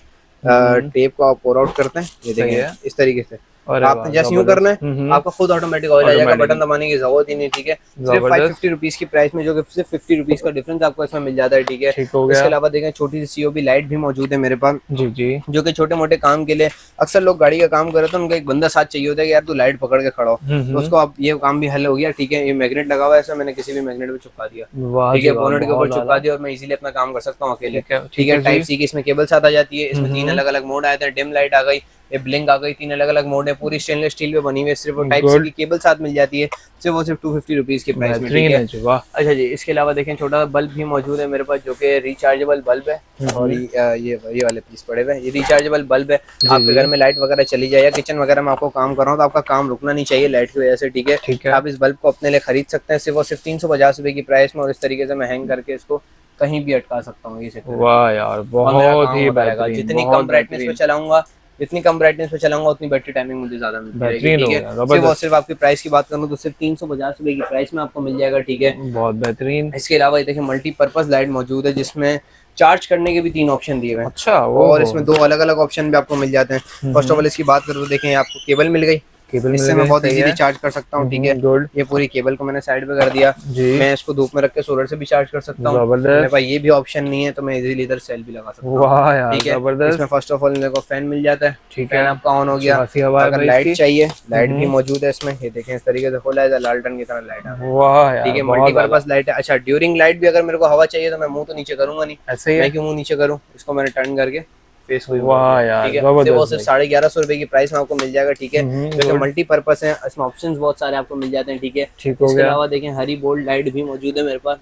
टेप को आप पोर आउट करते हैं, ये देखें इस तरीके से आपने जैसे यूं करना है, आपका खुद ऑटोमेटिक ऑयल आ जाएगा, बटन दबाने की जरूरत ही नहीं, ठीक है। सिर्फ 550 रुपीज की प्राइस में, जो कि सिर्फ 50 रुपीज का डिफरेंस आपको इसमें मिल जाता है, ठीक है। इसके अलावा देखें छोटी सी सीओबी लाइट भी मौजूद है मेरे पास, जी, जो कि छोटे मोटे काम के लिए, अक्सर लोग गाड़ी का काम करते हैं, उनको एक बंदा साथ चाहिए होता है कि यार तू लाइट पकड़ के खड़ा हो, तो उसको आप ये काम भी हल हो गया, ठीक है। ये मैग्नेट लगा हुआ है, ऐसा मैंने किसी भी मैग्नेट पे चिपका दिया, ठीक है, बोनेट के ऊपर चिपका दिया और मैं इजीली अपना काम कर सकता हूँ अकेले, ठीक है। टाइप सी की इसमें केबल साथ आ जाती है, इसमें 3 अलग अलग मोड आए थे, डिम लाइट आ गई, ये ब्लिंक आ गई, 3 अलग अलग मोड है, पूरी स्टेनलेस स्टील पे बनी हुई है, सिर्फ टाइप सी की केबल साथ मिल जाती है, सिर्फ 250 रुपीज की प्राइस में, ठीक है। अच्छा जी, इसके अलावा देखें छोटा बल्ब भी मौजूद है मेरे पास, जो कि रिचार्जेबल बल्ब है, और ये वाले पीस पड़े हुए हैं, ये रिचार्जेबल बल्ब है। आपके घर में लाइट वगैरह चली जाए या किचन वगैरह में आपको काम कर रहा हो, तो आपका काम रुकना नहीं चाहिए लाइट की वजह से, ठीक है। आप इस बल्ब को अपने लिए खरीद सकते हैं, सिर्फ 350 रुपए की प्राइस में, और इस तरीके से मैं हैंग करके इसको कहीं भी अटका सकता हूँ, ये वाह यार बहुत ही बेहतरीन। जितनी कम ब्राइटनेस पे चलाऊंगा, जितनी कम ब्राइटनेस पे चलाऊंगा, उतनी बैटरी टाइमिंग मुझे ज्यादा मिलेगी, ठीक है। सिर्फ और सिर्फ आपकी प्राइस की बात करूं तो सिर्फ 350 रुपए की प्राइस में आपको मिल जाएगा, ठीक है। बहुत बेहतरीन। इसके अलावा देखिए मल्टीपर्पज लाइट मौजूद है, जिसमें चार्ज करने के भी 3 ऑप्शन दिए हुए हैं, अच्छा, और इसमें 2 अलग अलग ऑप्शन भी आपको मिल जाते हैं। फर्स्ट ऑफ ऑल इसकी बात करूं तो देखें आपको केबल मिल गई, इससे मैं बहुत इजीली चार्ज कर सकता हूँ, ठीक है। ये पूरी केबल को मैंने साइड पे कर दिया, मैं इसको धूप में रख के सोलर से भी चार्ज कर सकता हूँ, मेरे पास ये भी ऑप्शन नहीं है तो मैं इजीली इधर सेल भी लगा सकता हूँ, ठीक है। इसमें फर्स्ट ऑफ ऑल मेरे को फैन मिल जाता है, ठीक है, आपका ऑन हो गया। अगर लाइट चाहिए, लाइट भी मौजूद है इसमें, ये देखें इस तरीके से खोला है, लालटेन की तरह लाइट है, ठीक है, मल्टीपर्पज लाइट है। अच्छा ड्यूरिंग लाइट भी अगर मेरे को हवा चाहिए तो मैं मुंह तो नीचे करूंगा नहीं, मैं क्यों मुंह नीचे करूँ, इसको मैंने टर्न करके फेस को, वाह यार, ठीक है, वो सिर्फ 1150 रुपए की प्राइस में आपको मिल जाएगा, ठीक है। जो कि मल्टीपर्पज है, इसमें ऑप्शंस बहुत सारे आपको मिल जाते हैं, ठीक है। इसके अलावा देखें हरी बोल्ड लाइट भी मौजूद है मेरे पास,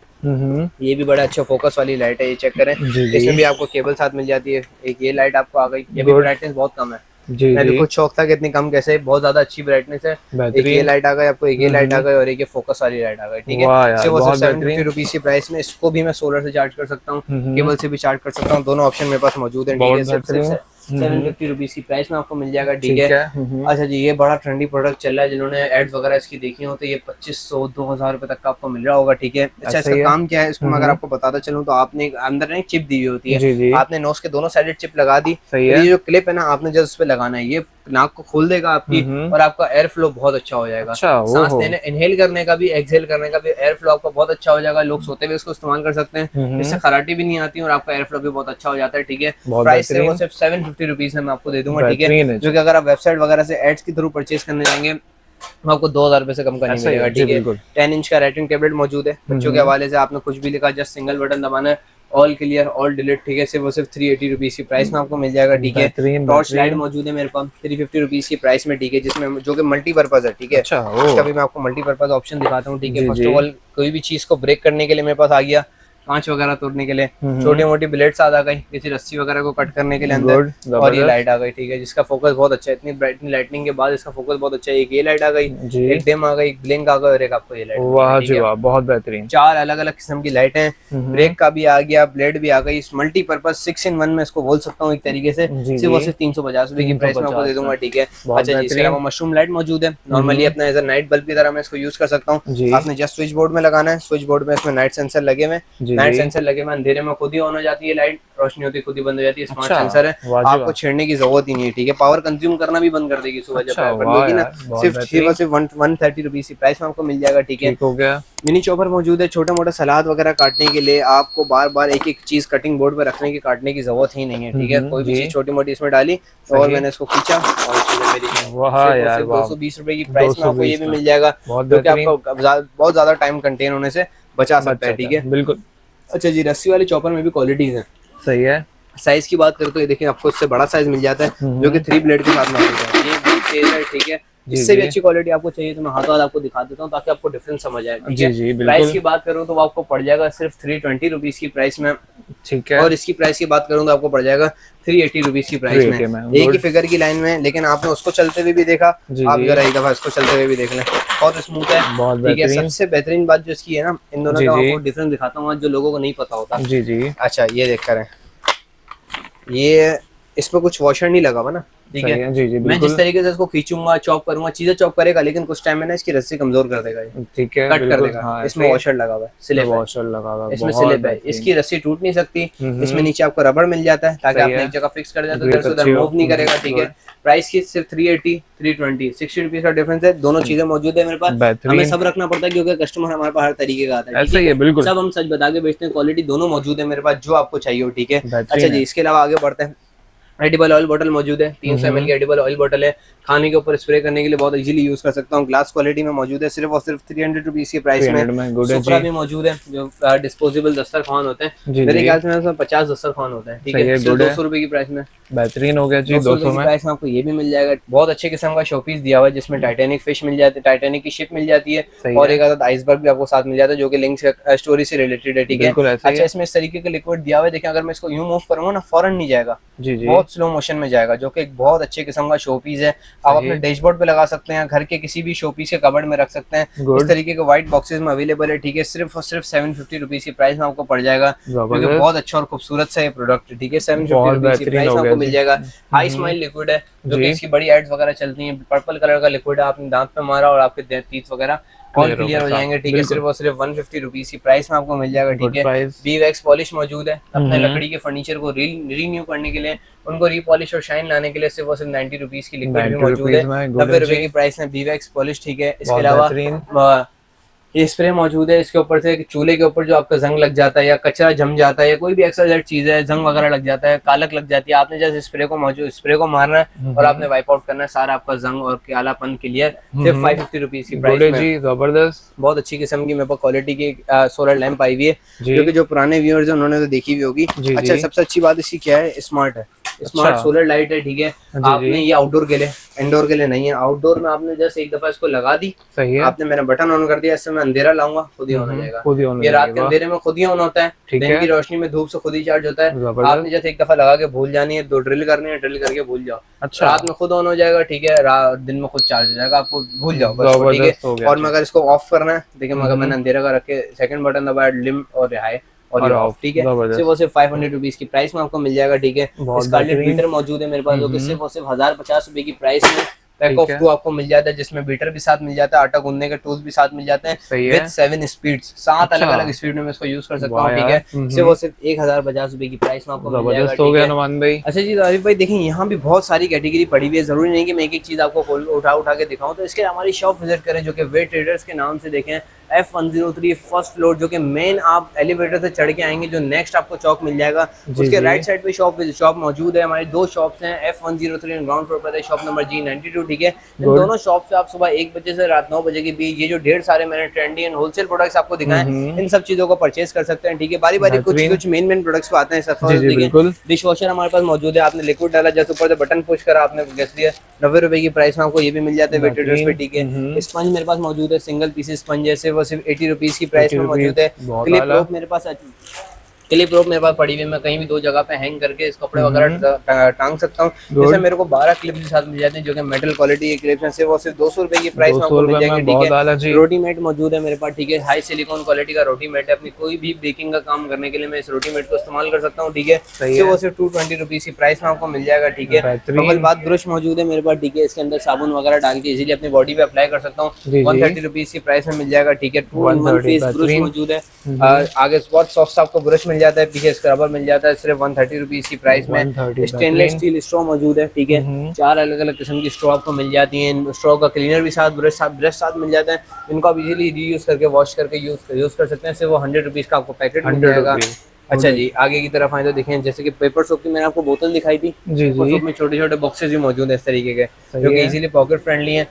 ये भी बड़ा अच्छा फोकस वाली लाइट है, ये चेक करें, इसमें भी आपको केबल साथ मिल जाती है। एक ये लाइट आपको आ गई, ये भी ब्राइटनेस बहुत कम है, मैं भी खुद शौक था कि इतनी कम कैसे, बहुत ज्यादा अच्छी ब्राइटनेस है। एक ये लाइट आ गई आपको, एक ये लाइट आ गई, और एक ये फोकस वाली लाइट आ गई, ठीक है। सिर्फ 750 रुपीज की प्राइस में, इसको भी मैं सोलर से चार्ज कर सकता हूँ, केबल से भी चार्ज कर सकता हूँ, दोनों ऑप्शन मेरे पास मौजूद है, ठीक है। 750 रुपीज की प्राइस में आपको मिल जाएगा, ठीक है। अच्छा जी, ये बड़ा ट्रेंडी प्रोडक्ट चल रहा है, जिन्होंने एड्स वगैरह इसकी देखी हो तो ये 2500-2000 रुपए तक का आपको मिल रहा होगा, ठीक है। अच्छा इसका काम क्या है, इसको मैं अगर आपको बताता चलूँ तो आपने अंदर एक चिप दी हुई होती है, आपने नोज के दोनों साइड चिप लगा दी, ये जो क्लिप है ना, आपने जस्ट उस पे लगाना है, ये नाक को खोल देगा आपकी, और आपका एयर फ्लो बहुत अच्छा हो जाएगा। सांस लेने, इनहेल करने का भी, एक्सहेल करने का भी एयर फ्लो आपका बहुत अच्छा हो जाएगा। लोग सोते हुए इसको इस्तेमाल कर सकते हैं, इससे खराटी भी नहीं आती और आपका एयर फ्लो भी बहुत अच्छा हो जाता है, ठीक है। प्राइस सिर्फ 750 रुपीज में मैं आपको दे दूंगा, ठीक है। जो कि अगर आप वेबसाइट वगैरह से एड्स के थ्रू परचेज करने जाएंगे आपको 2000 रुपए से कम का नहीं ऐसा ही मिलेगा, है, जी, ठीक है। बिल्कुल। 10 इंच का राइटिंग टेबलेट मौजूद है, बच्चों के हवाले से आपने कुछ भी लिखा जस्ट सिंगल बटन दबाना है, ऑल क्लियर ऑल डिलीट, ठीक है। सिर्फ और सिर्फ 380 रुपीज की प्राइस में आपको मिल जाएगा, ठीक है। बेहतरीन टॉर्च लाइट बेहतरीन। मौजूद है मेरे पास 350 रुपीज की प्राइस में, ठीक है, जिसमें जो कि मल्टीपर्पज है, ठीक है। अच्छा, इसका ओ भी मैं आपको मल्टीपर्पज ऑप्शन दिखाता हूँ, ठीक है। जी फर्स्ट जी। ऑफ ऑल कोई भी चीज को ब्रेक करने के लिए मेरे पास आ गया, कांच वगैरह तोड़ने के लिए, छोटी मोटी ब्लेड्स आ गई, किसी रस्सी वगैरह को कट करने के लिए अंदर, गुड, और ये जबरदस्त। लाइट आ गई, ठीक है, जिसका फोकस बहुत अच्छा है। इतनी ब्राइट लाइटनिंग के बाद इसका फोकस बहुत अच्छा है। एक ये लाइट आ गई, जी। एक डिम आ गई, एक ब्लिंक आ गई, और एक आपको ये लाइट, वाह ठीक जी है। वाह, बहुत बेहतरीन। 4 अलग अलग किस्म की लाइट हैं, ब्रेक का भी आ गया, ब्लेड भी आ गई, इस मल्टीपर्पज 6 in 1 में इसको बोल सकता हूँ एक तरीके से। जी सिर्फ और जी। सिर्फ 350 रुपए की प्राइस में आपको दे दूंगा, ठीक है। बहुत अच्छा जी, इसके बेहतरीन। अलावा मशरूम लाइट मौजूद है, नॉर्मली अपना एज अ नाइट बल्ब की तरह मैं इसको यूज कर सकता हूँ। जी आपने जस्ट स्विच बोर्ड में लगाना है, स्विच बोर्ड में इसमें नाइट सेंसर लगे हुए, जी नाइट जी। सेंसर लगे हुए, अंधेरे में खुद ही ऑन हो जाती है लाइट, रोशनी होती है खुद ही बंद हो जाती है, स्मार्ट अच्छा, सेंसर है, वाह जी आपको वाह। छेड़ने की जरूरत ही नहीं है, ठीक है। पावर कंज्यूम करना भी बंद कर देगी सुबह जब अच्छा, पर वाह लोगी ना। यार, बहुत सिर्फ बेहतरीन। सिर्फ 130 रुपीज की प्राइस में आपको मिल जाएगा, ठीक है। ठीक हो गया। मिनी चॉपर मौजूद है, छोटा मोटा सलाद वगैरह काटने के लिए, आपको बार बार एक एक चीज कटिंग बोर्ड पे रखने की काटने की जरूरत ही नहीं है, ठीक है। कोई भी जी। चीज छोटी मोटी इसमें डाली और मैंने इसको खींचा और चीजें मेरी वाह यार, वाह। 220 रुपए की प्राइस में आपको ये 220 भी में। मिल जाएगा, बहुत जो कि बेहतरीन। आपको बहुत ज्यादा टाइम कंटेन होने से बचा सकता है, ठीक है। बिल्कुल अच्छा जी, रस्सी वाले चॉपर में भी क्वालिटीज हैं। सही है। साइज की बात करें तो ये देखिए आपको इससे बड़ा साइज मिल जाता है, जो कि 3 ब्लेड के साथ मौजूद है, ये भी तेज है, ठीक है। जी, इससे भी जी। अच्छी क्वालिटी आपको चाहिए तो मैं हाथों हाथ आपको दिखा देता हूँ ताकि आपको डिफरेंस समझ आए, ठीक जी, है। जी, बिल्कुल। प्राइस की बात करूँ तो वो आपको पड़ जाएगा सिर्फ 320 रुपीज की प्राइस में, ठीक है। और इसकी प्राइस की बात करूँ तो आपको पड़ जाएगा 380 रुपीज की प्राइस 380 में, में, एक ही good। फिगर की लाइन में। लेकिन आपने उसको चलते हुए भी देखा, जी, आप जी। जरा एक दफा इसको चलते हुए भी देख लें, बहुत स्मूथ है, बहुत ठीक है। बेहतरीन। सबसे बेहतरीन बात जो इसकी है ना, इन दोनों जी, का जी। आपको डिफरेंस दिखाता हूँ जो लोगों को नहीं पता होता। जी जी। अच्छा ये देख कर, ये इसमें कुछ वॉशर नहीं लगा हुआ ना, ठीक है। जी जी, मैं जिस तरीके से इसको खींचूंगा चॉप करूंगा चीजें चॉप करेगा, लेकिन कुछ टाइम में ना इसकी रस्सी कमजोर कर देगा, ये ठीक है, कट कर बिल्कुल। देगा। हाँ, इसमें वॉशर लगा हुआ है, स्लिप है, वॉशर लगा हुआ है, इसमें बहुत स्लिप है, बेहतरीन। इसकी रस्सी टूट नहीं सकती। हम्म। इसमें नीचे आपको रबड़ मिल जाता है ताकि सही आपने है। एक जगह फिक्स कर दिया तो ग्रिप इधर से उधर अच्छी हो। मूव नहीं करेगा, ठीक है। प्राइस की सिर्फ 380 320 60 रुपीज का डिफरेंस है, दोनों चीजें मौजूद है मेरे पास। बेहतरीन। हमें सब रखना पड़ता है क्योंकि कस्टमर हमारे पास हर तरीके का आता है, ऐसा ही है, बिल्कुल। सब हम सच बता के बेचते हैं, क्वालिटी दोनों मौजूद है मेरे पास, जो आपको चाहिए हो, ठीक है। बेहतरीन अच्छा जी, है। इसके अलावा आगे बढ़ते हैं। एडिबल ऑयल बोतल मौजूद है, 300 ml की एडिबल ऑयल बोतल है, खाने के ऊपर स्प्रे करने के लिए बहुत इजीली यूज कर सकता हूँ। ग्लास क्वालिटी में मौजूद है, सिर्फ और सिर्फ 300 रुपीज की प्राइस 300 में, गुड है सुपरा जी। भी मौजूद है, जो डिस्पोजेबल दस्तरखान होते हैं, जी, मेरे जी। ख्याल से उसमें 50 दस्तरखान होता है, ठीक सही है। है, सिर्फ गुड है। 200 रुपए की प्राइस में, बेहतरीन हो गया जी। 200 200 की में। प्राइस में आपको ये भी मिल जाएगा। बहुत अच्छे किस्म का शोपीस दिया हुआ है जिसमें टाइटैनिक फिश मिल जाती है, टाइटैनिक की शिप मिल जाती है, सही और है। एक आधा आइसबर्ग भी आपको साथ मिल जाता है जो कि लिंक स्टोरी से रिलेटेड है, ठीक है। बिल्कुल ऐसा ही अच्छा, है। इसमें इस तरीके का लिक्विड दिया हुआ है, देखिए अगर मैं इसको यूं मूव करूंगा ना फौरन नहीं जाएगा, जी जी। बहुत स्लो मोशन में जाएगा, जो कि एक बहुत अच्छे किस्म का शोपीस है। आप सही अपने डैशबोर्ड पे लगा सकते हैं, घर के किसी भी शोपीस के कबर्ड में रख सकते हैं, Good। इस तरीके के व्हाइट बॉक्सेस में अवेलेबल है, ठीक है। सिर्फ और सिर्फ 750 रुपीज की प्राइस में आपको पड़ जाएगा, क्योंकि जबरदस्त। बहुत अच्छा और खूबसूरत सा ये प्रोडक्ट है, ठीक है। 750 बहुत रुपीज की बेहतरीन प्राइस हो में गया आपको मिल जी। जाएगा। हाई स्माइल लिक्विड है, जो कि जी। इसकी बड़ी एड्स वगैरह चलती हैं, पर्पल कलर का लिक्विड है, आपने दांत पे मारा और आपके तीत वगैरह ऑल Clear हो क्लियर हो गया, जाएंगे, ठीक है। बिल्कुल। सिर्फ और सिर्फ 150 रुपीज की प्राइस में आपको मिल जाएगा, Good ठीक है। price। बी वैक्स पॉलिश मौजूद है, अपने लकड़ी के फर्नीचर को रीन्यू करने के लिए, उनको रीपॉलिश और शाइन लाने के लिए सिर्फ और सिर्फ 90 रुपीज की लिक्विड भी 90 मौजूद है, रुपीज में, good 90 है रुपए जी। की प्राइस में बी वैक्स पॉलिश, ठीक है। इसके बहुत अलावा बेहतरीन। ये स्प्रे मौजूद है, इसके ऊपर से चूल्हे के ऊपर जो आपका जंग लग जाता है या कचरा जम जाता है या कोई भी एक्सरसाइज चीज है, जंग वगैरह लग जाता है, कालक लग जाती है, आपने जैसे स्प्रे को मारना है और आपने वाइप आउट करना है सारा आपका जंग और कालापन क्लियर, सिर्फ 550 रुपीज की प्राइस में। जी, जबरदस्त। बहुत अच्छी किस्म की मेरे पास क्वालिटी की सोलर लैंप आई हुई है, जी। जो कि जो पुराने व्यूअर्स हैं उन्होंने तो देखी हुई होगी। जी, अच्छा, जी। सबसे अच्छी बात इसकी क्या है, स्मार्ट है, स्मार्ट सोलर लाइट है, ठीक है। जी, आपने जी। ये आउटडोर के लिए, इंडोर के लिए नहीं है। आउटडोर में आपने जैसे एक दफा इसको लगा दी, सही है। आपने मेरा बटन ऑन कर दिया, इससे मैं अंधेरा लाऊंगा खुद ही ऑन हो जाएगा, खुद ही ऑन हो ये रात जाएगा, के अंधेरे में खुद ही ऑन होता है, ठीक दिन है। की रोशनी में धूप से खुद ही चार्ज होता है। जबरदस्त। आपने जैसे एक दफा लगा के भूल जानी है, 2 ड्रिल करनी है, ड्रिल करके भूल जाओ, अच्छा। रात में खुद ऑन हो जाएगा, ठीक है। दिन में खुद चार्ज हो जाएगा, आपको भूल जाओ बस, ठीक जबरदस्त हो है। गया और जी। मैं अगर इसको ऑफ करना है, देखिए मगर मैंने अंधेरा का रख के सेकंड बटन दबाया, डिम और हाई और ये ऑफ, ठीक है। जबरदस्त। सिर्फ और सिर्फ 500 रुपीज की प्राइस में आपको मिल जाएगा, ठीक है। बहुत स्कारलेट बेहतरीन। बीटर मौजूद है मेरे पास, जो कि सिर्फ और सिर्फ 1050 रुपए की प्राइस में पैक ठीक ऑफ है। 2 आपको मिल जाता है, जिसमें बीटर भी साथ मिल जाता है, आटा गूंदने के टूल्स भी साथ मिल जाते हैं, सही है। विद 7 स्पीड्स, 7 अच्छा। अलग अलग स्पीड में मैं इसको यूज कर सकता वाह हूँ, ठीक यार। है। सिर्फ और सिर्फ 1050 रुपए की प्राइस में आपको मिल जाएगा, जबरदस्त हो ठीक गया है। नुमान भाई। अच्छा जी, तो आरिफ भाई देखिए यहाँ भी बहुत सारी कैटेगरी पड़ी हुई है, जरूरी नहीं कि मैं एक एक चीज आपको उठा के दिखाऊं, तो इसके हमारी शॉप विजिट करें जो कि वे ट्रेडर्स के नाम से देखें, F103 फर्स्ट फ्लोर, जो कि मेन आप एलिवेटर से चढ़ के आएंगे जो नेक्स्ट आपको चौक मिल जाएगा, उसके राइट साइड पे शॉप मौजूद है। हमारी 2 शॉप्स हैं, F103 ग्राउंड फ्लोर पर है, शॉप नंबर G92, ठीक है। इन दोनों शॉप से आप सुबह 1 बजे से रात 9 बजे के बीच ये जो ढेर सारे मैंने ट्रेंडी एंड होलसेल प्रोडक्ट्स आपको दिखाए, इन सब चीजों को परचेज कर सकते हैं, ठीक है। बारी बारी कुछ मेन प्रोडक्ट्स पे आते हैं। डिश वॉशर हमारे पास मौजूद है, आपने लिक्विड डाला, जैसे ऊपर से बटन पुश करा, आपने गैस दिया, 90 रुपए की प्राइस में आपको ये भी मिल जाता है वेटेड पे, ठीक है। स्पंज मेरे पास मौजूद है, सिंगल पीस स्पंज है, वो सिर्फ 80 रुपीज की प्राइस में मौजूद है। क्लिप रोप मेरे पास पड़ी हुई, मैं कहीं भी 2 जगह पे हैंग करके इस कपड़े वगैरह टांग सकता हूँ। जैसे मेरे को 12 क्लिप्स के साथ मिल जाते हैं, जो कि मेटल क्वालिटी के क्लिप्स हैं, सिर्फ 200 रुपए की प्राइस में आपको मिल जाएंगे, ठीक है। रोटी मेट मौजूद है मेरे पास, ठीक है। हाई सिलिकॉन क्वालिटी का रोटी मेट है, अपनी कोई भी बेकिंग का काम करने के लिए मैं इस रोटी मेट को इस्तेमाल कर सकता हूँ, ठीक है। वो सिर्फ 220 रुपीज की प्राइस में आपको मिल जाएगा, ठीक है। बबल बाथ ब्रश मौजूद है मेरे पास, ठीक है। इसके अंदर साबुन वगैरह डाल के इजीली अपनी बॉडी पे अप्लाई कर सकता हूँ, 130 रुपीज की प्राइस में मिल जाएगा, ठीक है। 2-in-1 फेस ब्रश मौजूद है, आगे बहुत सॉफ्ट आपको ब्रश मिल जाता है, पीछे स्क्रबर मिल जाता है, सिर्फ 130 रुपीज की प्राइस में। स्टेनलेस स्टील स्ट्रॉ मौजूद है, ठीक है। 4 अलग अलग किस्म की स्ट्रॉ आपको मिल जाती हैं। स्ट्रॉ का क्लीनर भी साथ, ब्रश साथ मिल जाता है, इनको आप इजीली रीयूज करके वॉश करके यूज कर सकते हैं। सिर्फ वो 100 रुपीज का आपको पैकेट मिल जाएगा। अच्छा जी, आगे की तरफ आए तो देखें, जैसे कि पेपर सोप की मैंने आपको बोतल दिखाई थी, पेपर सोप में छोटे छोटे बॉक्सेस भी मौजूद है इस तरीके के, जो कि इजीली पॉकेट फ्रेंडली हैं,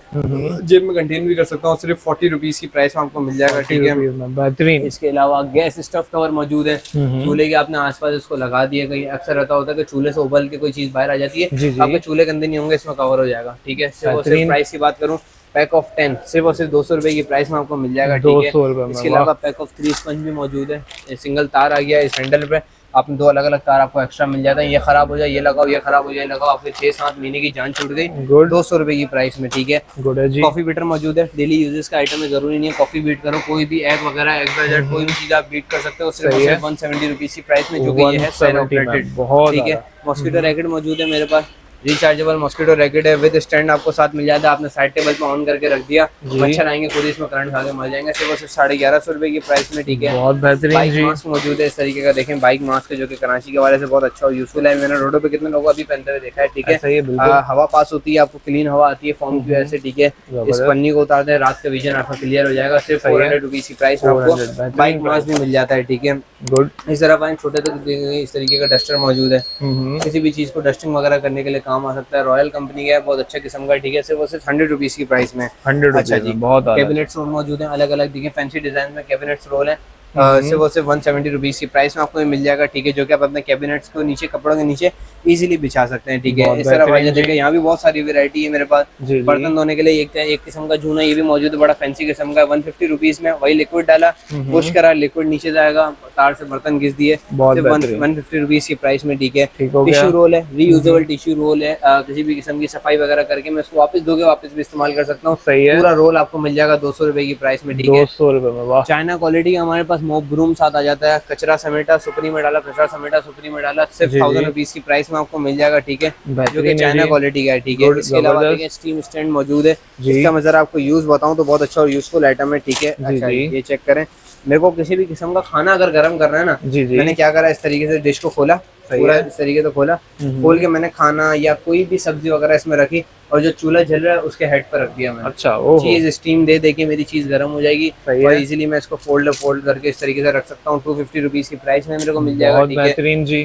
जेब में कंटेन भी कर सकता हूँ। सिर्फ 40 रुपीज की प्राइस में आपको मिल जाएगा, ठीक है। बेहतरीन। इसके अलावा गैस स्टफ कवर मौजूद है, चूल्हे के आपने आसपास इसको लगा दिया, कहीं अक्सर रहता होता है कि चूल्हे से उबल के कोई चीज बाहर आ जाती है, आपके चूल्हे के अंदर नहीं होंगे, इसमें कवर हो जाएगा, ठीक है। सिर्फ प्राइस की बात करूँ, पैक ऑफ 10 सिर्फ 200 रुपए की प्राइस में आपको मिल जाएगा, ठीक है। इसके अलावा पैक ऑफ 3 स्पंज भी मौजूद है। सिंगल तार आ गया इस हैंडल पे, आपने 2 अलग अलग तार आपको एक्स्ट्रा मिल जाता है। ये खराब हो जाए ये लगाओ, ये खराब हो जाए लगाओ, आपके 6-7 महीने की जान छूट गई 200 रुपए की प्राइस में, ठीक है। कॉफी बीटर मौजूद है, डेली यूजेस का आइटम है, जरूरी नहीं है कॉफी बीट करो, कोई भी एग वगैरह XYZ कोई भी चीज आप बीट कर सकते हो, सिर्फ 170 रुपीज की प्राइस में, जो कि ये है सेल ऑपरेटेड, ठीक है। मॉस्किटो रैकेट मौजूद है मेरे पास, रिचार्जेबल मॉस्किटो रैकेट है, विद स्टैंड आपको साथ मिल जाता है, आपने साइड टेबल पे ऑन करके रख दिया, मच्छर आएंगे खुद इसमें करंट खा के मर जाएंगे, सिर्फ 1150 रुपए की प्राइस में, ठीक है। बहुत बेहतरीन। बाइक मास्क मौजूद है इस तरीके का, देखें बाइक मास्क जो कि कराची के वाले से बहुत अच्छा और यूजफुल है, मैंने रोडों पे कितने लोगों अभी पहनते हुए देखा है, ठीक है। हवा पास होती है, आपको क्लीन हवा आती है फॉर्म की वजह से, ठीक है। इस पन्नी को उतारते हैं, रात का विजन आपका क्लियर हो जाएगा, सिर्फ 400 रुपीज की प्राइस में आपको बाइक मास्क भी मिल जाता है, ठीक है। गुड। इस तरफ आए छोटे तक इस तरीके का डस्टर मौजूद है, किसी भी चीज को डस्टिंग वगैरह करने के लिए काम आ सकता है, रॉयल कंपनी का है, बहुत अच्छा किस्म का, ठीक है। सिर्फ 100 रुपीज की प्राइस में, 100। अच्छा जी, बहुत कैबिनेट्स रोल मौजूद है, अलग अलग देखिए फैंसी डिजाइन में कैबिनेट्स रोल है, सिर्फ 170 रुपीज की प्राइस में आपको मिल जाएगा, ठीक है। जो कि आप अपने कैबिनेट्स को नीचे कपड़ों के नीचे इजीली बिछा सकते हैं, ठीक है। इस तरह देखिए यहाँ भी बहुत सारी वैरायटी है मेरे पास। बर्तन धोने के लिए एक किस्म का जूना ये भी मौजूद है, बड़ा फैंसी किस्म का, 150 रुपीज में, वही लिक्विड डाला, पुश करा, लिक्विड नीचे जाएगा, तार से बर्तन घिस दिए, 150 रुपीज की प्राइस में, ठीक है। टिश्यू रोल है, रीयूजेबल टिश्यू रोल है, किसी भी किस्म की सफाई वगैरह करके मैं उसको वापस धोके वापस भी इस्तेमाल कर सकता हूँ, पूरा रोल आपको मिल जाएगा 200 रुपए की प्राइस में, ठीक है। 200 रुपए में। चाइना क्वालिटी का हमारे पास मोप ब्रूम साथ आ जाता है, कचरा समेटा सुपरी में डाला, कचरा समेटा सुपरी में डाला, सिर्फ 1000 रुपीज की प्राइस में आपको मिल जाएगा, ठीक है, जो कि चाइना क्वालिटी का है, ठीक है। इसके अलावा देखिए स्टीम स्टैंड मौजूद है, इसका मैं जरा आपको यूज बताऊं तो बहुत अच्छा और यूजफुल आइटम है, ठीक है। अच्छा ये चेक करें, मेरे को किसी भी किस्म का खाना अगर गर्म करना है ना, मैंने क्या करा, इस तरीके से डिश को खोला, पूरा इस तरीके से खोला, खोल के मैंने खाना या कोई भी सब्जी वगैरह इसमें रखी, और जो चूल्हा जल रहा है उसके हेड पर रख दिया मैंने। अच्छा, चीज स्टीम दे के मेरी चीज गर्म हो जाएगी, और इजीली मैं इसको फोल्ड करके इस तरीके से रख सकता हूँ। 250 रुपीज की प्राइस में मेरे को मिल जाएगा, ठीक है।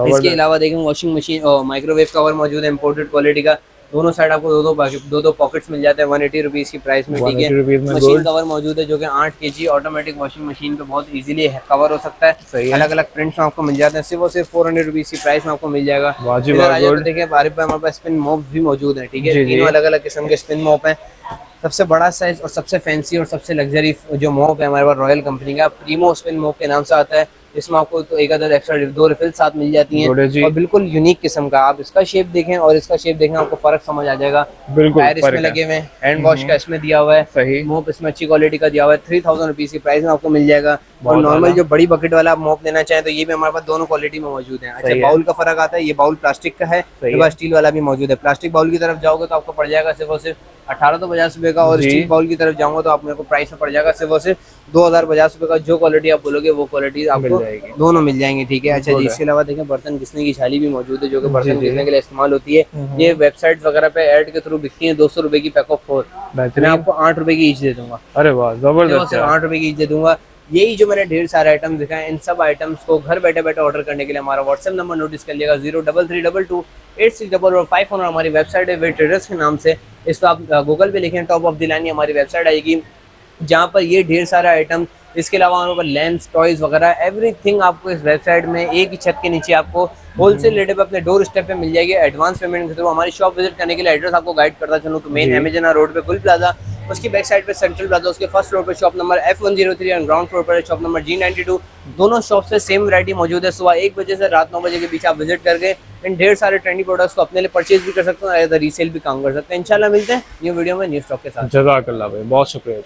इसके अलावा देखें वॉशिंग मशीन और माइक्रोवेव कवर मौजूद है, इम्पोर्टेड क्वालिटी का, दोनों साइड आपको दो पॉकेट्स मिल जाते हैं, 180 रुपीज की प्राइस में, ठीक है। मशीन कवर मौजूद है जो कि 8 kg ऑटोमेटिक वॉशिंग मशीन पे बहुत इजीली कवर हो सकता है, अलग अलग प्रिंट्स में आपको मिल जाते हैं, सिर्फ 400 रुपीज की प्राइस में आपको मिल जाएगा। देखिए बारी पे हमारे पास स्पिन मॉप भी मौजूद है, ठीक है, तीनों अलग अलग किस्म के स्पिन मॉप है। सबसे बड़ा साइज और सबसे फैंसी और सबसे लग्जरी जो मॉप है हमारे पास रॉयल कंपनी का प्रीमो स्पिन मॉप के नाम से आता है, इसमें आपको तो एक आधा एक्स्ट्रा 2 रिफिल साथ मिल जाती हैं, और बिल्कुल यूनिक किस्म का, आप इसका शेप देखें और इसका शेप देखें, आपको फर्क समझ आ जाएगा। टायर इसमें लगे हुए हैं, हैंड वॉश का इसमें दिया हुआ है, सही मोप इसमें अच्छी क्वालिटी का दिया हुआ है, 3000 रुपीज की प्राइस में आपको मिल जाएगा। और नॉर्मल जो बड़ी बकेट वाला आप मोप लेना चाहें तो ये भी हमारे पास दोनों क्वालिटी में मौजूद है। अच्छा, बाउल का फर्क आता है, ये बाउल प्लास्टिक का है, स्टील वाला भी मौजूद है। प्लास्टिक बाउल की तरफ जाओगे तो आपको पड़ जाएगा सिर्फ 18 तो 50 रुपए का, और जी। स्टील बाउल की तरफ जाऊंगा तो आप मेरे को प्राइस में पड़ जाएगा सिर्फ और सिर्फ 2050 रुपए का। जो क्वालिटी आप बोलोगे वो क्वालिटी आपको मिल जाएगी। दोनों मिल जाएंगे, ठीक है। अच्छा Good जी, है। इसके अलावा देखें बर्तन घिसने की छाली भी मौजूद है, जो कि बर्तन जी। घिसने के लिए इस्तेमाल होती है। ये वेबसाइट वगैरह पे ऐड के थ्रू बिकती है, 200 रुपए की पैक ऑफ 4। मैं बेहतरीन। आपको 8 रुपए की ईच दे दूंगा। अरे वाह, जबरदस्त सिर्फ यार। 8 रुपए की ईच दे दूंगा। यही जो मैंने ढेर सारे आइटम दिखाए, इन सब आइटम्स को घर बैठे बैठे ऑर्डर करने के लिए हमारा व्हाट्सएप नंबर नोटिस कर लिएगा 0332286455, और हमारी वेबसाइट है वे ट्रेडर्स के नाम से। इस पर आप गूगल पे लिखें टॉप ऑफ द लाइन हमारी वेबसाइट आएगी, जहाँ पर ये ढेर सारा आइटम, इसके अलावा हमारे पास लेंस, टॉयज वगैरह एवरीथिंग आपको इस वेबसाइट में एक ही छत के नीचे आपको होलसेल रेट पे अपने डोर स्टेप पे मिल जाएगी एडवांस पेमेंट के थ्रू। हमारी शॉप विजिट करने के लिए एड्रेस आपको गाइड करता चलूँ तो मेन एमेजना रोड पे गुल प्लाजा, उसकी बैक साइड पे सेंट्रल प्लाजा, उसके फर्स्ट फ्लोर पे शॉप नंबर F103 और ग्राउंड फ्लोर पर शॉप नंबर G92। दोनों शॉप से सेम वैरायटी मौजूद है। सुबह 1 बजे से रात 9 बजे के बीच आप विजिट करके इन ढेर सारे ट्रेंडी प्रोडक्ट्स को अपने लिए परचेज भी कर सकते हैं, रीसेल भी काम कर सकते हैं। इंशाल्लाह मिलते हैं न्यू वीडियो में न्यू स्टॉक के साथ। जज़ाकल्लाह भाई, बहुत शुक्रिया।